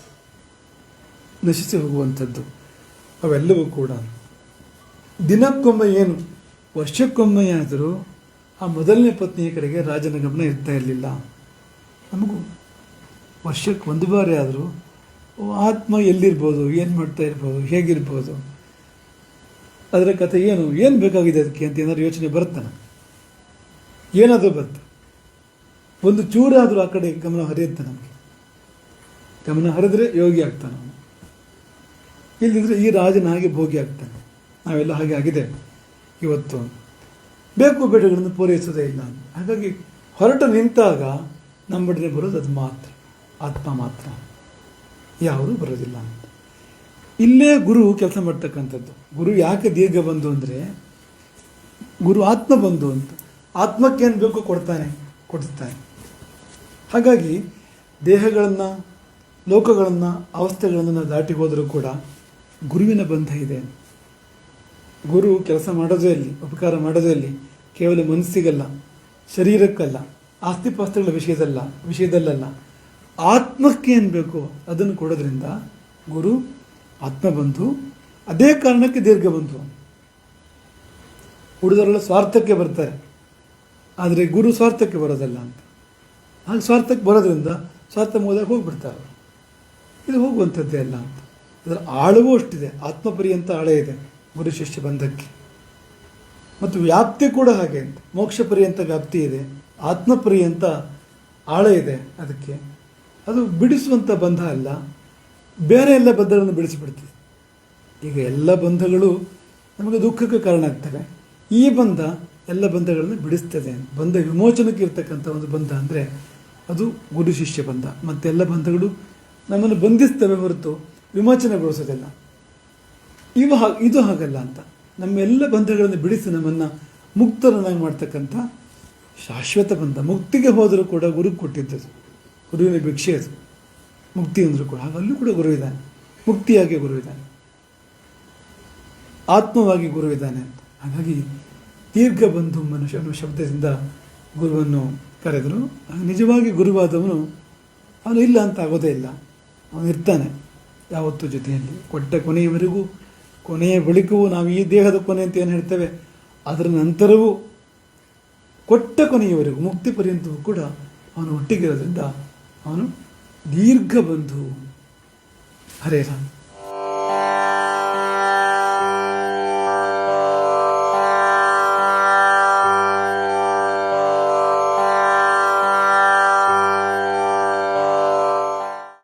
ನಶಿಸಿ ಹೋಗುವಂಥದ್ದು. ಅವೆಲ್ಲವೂ ಕೂಡ ದಿನಕ್ಕೊಮ್ಮೆ ಏನು ವರ್ಷಕ್ಕೊಮ್ಮೆಯಾದರೂ ಆ ಮೊದಲನೇ ಪತ್ನಿಯ ಕಡೆಗೆ ರಾಜನ ಗಮನ ಇರ್ತಾ ಇರಲಿಲ್ಲ. ನಮಗೂ ವರ್ಷಕ್ಕೆ ಒಂದು ಬಾರಿ ಆದರೂ ಆತ್ಮ ಎಲ್ಲಿರ್ಬೋದು, ಏನು ಮಾಡ್ತಾ ಇರ್ಬೋದು, ಹೇಗಿರ್ಬೋದು, ಅದರ ಕಥೆ ಏನು ಬೇಕಾಗಿದೆ ಅದಕ್ಕೆ ಅಂತ ಏನಾದ್ರು ಯೋಚನೆ ಬರುತ್ತಾನೆ? ಏನಾದರೂ ಬರುತ್ತೆ. ಒಂದು ಚೂರಾದರೂ ಆ ಕಡೆ ಗಮನ ಹರಿಯುತ್ತೆ. ನಮಗೆ ಗಮನ ಹರಿದ್ರೆ ಯೋಗಿ ಆಗ್ತಾನೆ ಅವನು. ಇಲ್ಲಿದ್ರೆ ಈ ರಾಜನ ಹಾಗೆ ಭೋಗಿ ಆಗ್ತಾನೆ. ನಾವೆಲ್ಲ ಹಾಗೆ ಆಗಿದೆ. ಇವತ್ತು ಬೇಕು ಬೇಡಗಳನ್ನು ಪೂರೈಸೋದೇ ಇಲ್ಲ. ಹಾಗಾಗಿ ಹೊರಟು ನಿಂತಾಗ ನಮ್ಮೊಡನೆ ಬರೋದು ಅದು ಮಾತ್ರ, ಆತ್ಮ ಮಾತ್ರ, ಯಾವುದೂ ಬರೋದಿಲ್ಲ ಅಂತ. ಇಲ್ಲೇ ಗುರು ಕೆಲಸ ಮಾಡ್ತಕ್ಕಂಥದ್ದು. ಗುರು ಯಾಕೆ ದೀರ್ಘ ಬಂಧು ಅಂದರೆ, ಗುರು ಆತ್ಮ ಬಂಧು ಅಂತ. ಆತ್ಮಕ್ಕೇನು ಬೇಕು ಕೊಡ್ತಾನೆ. ಹಾಗಾಗಿ ದೇಹಗಳನ್ನು, ಲೋಕಗಳನ್ನು, ಅವಸ್ಥೆಗಳನ್ನು ದಾಟಿ ಹೋದರೂ ಕೂಡ ಗುರುವಿನ ಬಂಧ ಇದೆ. ಗುರು ಕೆಲಸ ಮಾಡೋದೇ ಅಲ್ಲಿ, ಉಪಕಾರ ಮಾಡೋದೇ ಅಲ್ಲಿ ಕೇವಲ ಮನಸ್ಸಿಗಲ್ಲ, ಶರೀರಕ್ಕಲ್ಲ, ಆಸ್ತಿಪಾಸ್ತಿಗಳ ವಿಷಯದಲ್ಲಲ್ಲ, ಆತ್ಮಕ್ಕೆ ಏನು ಬೇಕು ಅದನ್ನು ಕೊಡೋದ್ರಿಂದ ಗುರು ಆತ್ಮಬಂಧು. ಅದೇ ಕಾರಣಕ್ಕೆ ದೀರ್ಘ ಬಂಧು. ಉಳಿದವರೆಲ್ಲ ಸ್ವಾರ್ಥಕ್ಕೆ ಬರ್ತಾರೆ, ಆದರೆ ಗುರು ಸ್ವಾರ್ಥಕ್ಕೆ ಬರೋದಲ್ಲ ಅಂತ. ಹಾಗೆ ಸ್ವಾರ್ಥಕ್ಕೆ ಬರೋದ್ರಿಂದ ಸ್ವಾರ್ಥ ಮೂಲಕ ಹೋಗ್ಬಿಡ್ತಾರೆ. ಇದು ಹೋಗುವಂಥದ್ದೇ ಅಲ್ಲ ಅಂತ. ಇದರ ಆಳವೂ ಅಷ್ಟಿದೆ, ಆತ್ಮಪರ್ಯಂತ ಆಳ ಇದೆ ಗುರು ಶಿಷ್ಯ ಬಂಧಕ್ಕೆ. ಮತ್ತು ವ್ಯಾಪ್ತಿ ಕೂಡ ಹಾಗೆ ಅಂತ. ಮೋಕ್ಷ ಪರ್ಯಂತ ವ್ಯಾಪ್ತಿ ಇದೆ, ಆತ್ಮ ಪರ್ಯಂತ ಆಳ ಇದೆ. ಅದಕ್ಕೆ ಅದು ಬಿಡಿಸುವಂಥ ಬಂಧ ಅಲ್ಲ, ಬೇರೆ ಎಲ್ಲ ಬಂಧಗಳನ್ನು ಬಿಡಿಸಿಬಿಡ್ತದೆ. ಈಗ ಎಲ್ಲ ಬಂಧಗಳು ನಮಗೆ ದುಃಖಕ್ಕೆ ಕಾರಣ ಆಗ್ತವೆ. ಈ ಬಂಧ ಎಲ್ಲ ಬಂಧಗಳನ್ನು ಬಿಡಿಸ್ತದೆ. ಬಂಧ ವಿಮೋಚನಕ್ಕೆ ಇರ್ತಕ್ಕಂಥ ಒಂದು ಬಂಧ ಅಂದರೆ ಅದು ಗುರು ಶಿಷ್ಯ ಬಂಧ. ಮತ್ತೆಲ್ಲ ಬಂಧಗಳು ನಮ್ಮನ್ನು ಬಂಧಿಸ್ತವೆ ಹೊರತು ವಿಮೋಚನೆಗೊಳಿಸೋದಿಲ್ಲ. ಇದು ಹಾಗಲ್ಲ ಅಂತ. ನಮ್ಮೆಲ್ಲ ಬಂಧಗಳನ್ನು ಬಿಡಿಸಿ ನಮ್ಮನ್ನು ಮುಕ್ತರನ್ನಾಗಿ ಮಾಡ್ತಕ್ಕಂಥ ಶಾಶ್ವತ ಬಂಧ. ಮುಕ್ತಿಗೆ ಹೋದರೂ ಕೂಡ ಗುರು ಕೊಟ್ಟಿದ್ದದು, ಗುರುವಿನ ಭಿಕ್ಷೆ ಅದು. ಮುಕ್ತಿ ಅಂದರೂ ಕೂಡ ಹಾಗೆ ಅಲ್ಲೂ ಕೂಡ ಗುರು ಇದ್ದಾನೆ, ಮುಕ್ತಿಯಾಗಿ ಗುರು ಇದ್ದಾನೆ, ಆತ್ಮವಾಗಿ ಗುರು ಇದ್ದಾನೆ ಅಂತ. ಹಾಗಾಗಿ ದೀರ್ಘ ಬಂಧು ಮನುಷ್ಯ ಅನ್ನೋ ಶಬ್ದದಿಂದ ಗುರುವನ್ನು ಕರೆದರು. ನಿಜವಾಗಿ ಗುರುವಾದವನು ಅವನು ಇಲ್ಲ ಅಂತ ಆಗೋದೇ ಇಲ್ಲ, ಅವನು ಇರ್ತಾನೆ ಯಾವತ್ತೂ ಜೊತೆಯಲ್ಲಿ. ಕೊಟ್ಟ ಕೊನೆಯವರೆಗೂ, ಕೊನೆಯ ಬಳಿಕವೂ, ನಾವು ಈ ದೇಹದ ಕೊನೆ ಅಂತ ಏನು ಹೇಳ್ತೇವೆ ಅದರ ನಂತರವೂ ಕೊಟ್ಟ ಕೊನೆಯವರೆಗೂ ಮುಕ್ತಿ ಪರ್ಯಂತವೂ ಕೂಡ ಅವನು ಒಟ್ಟಿಗಿರೋದ್ರಿಂದ ಅವನು ದೀರ್ಘ ಬಂಧು. ಹರೇ ರಾಮ್.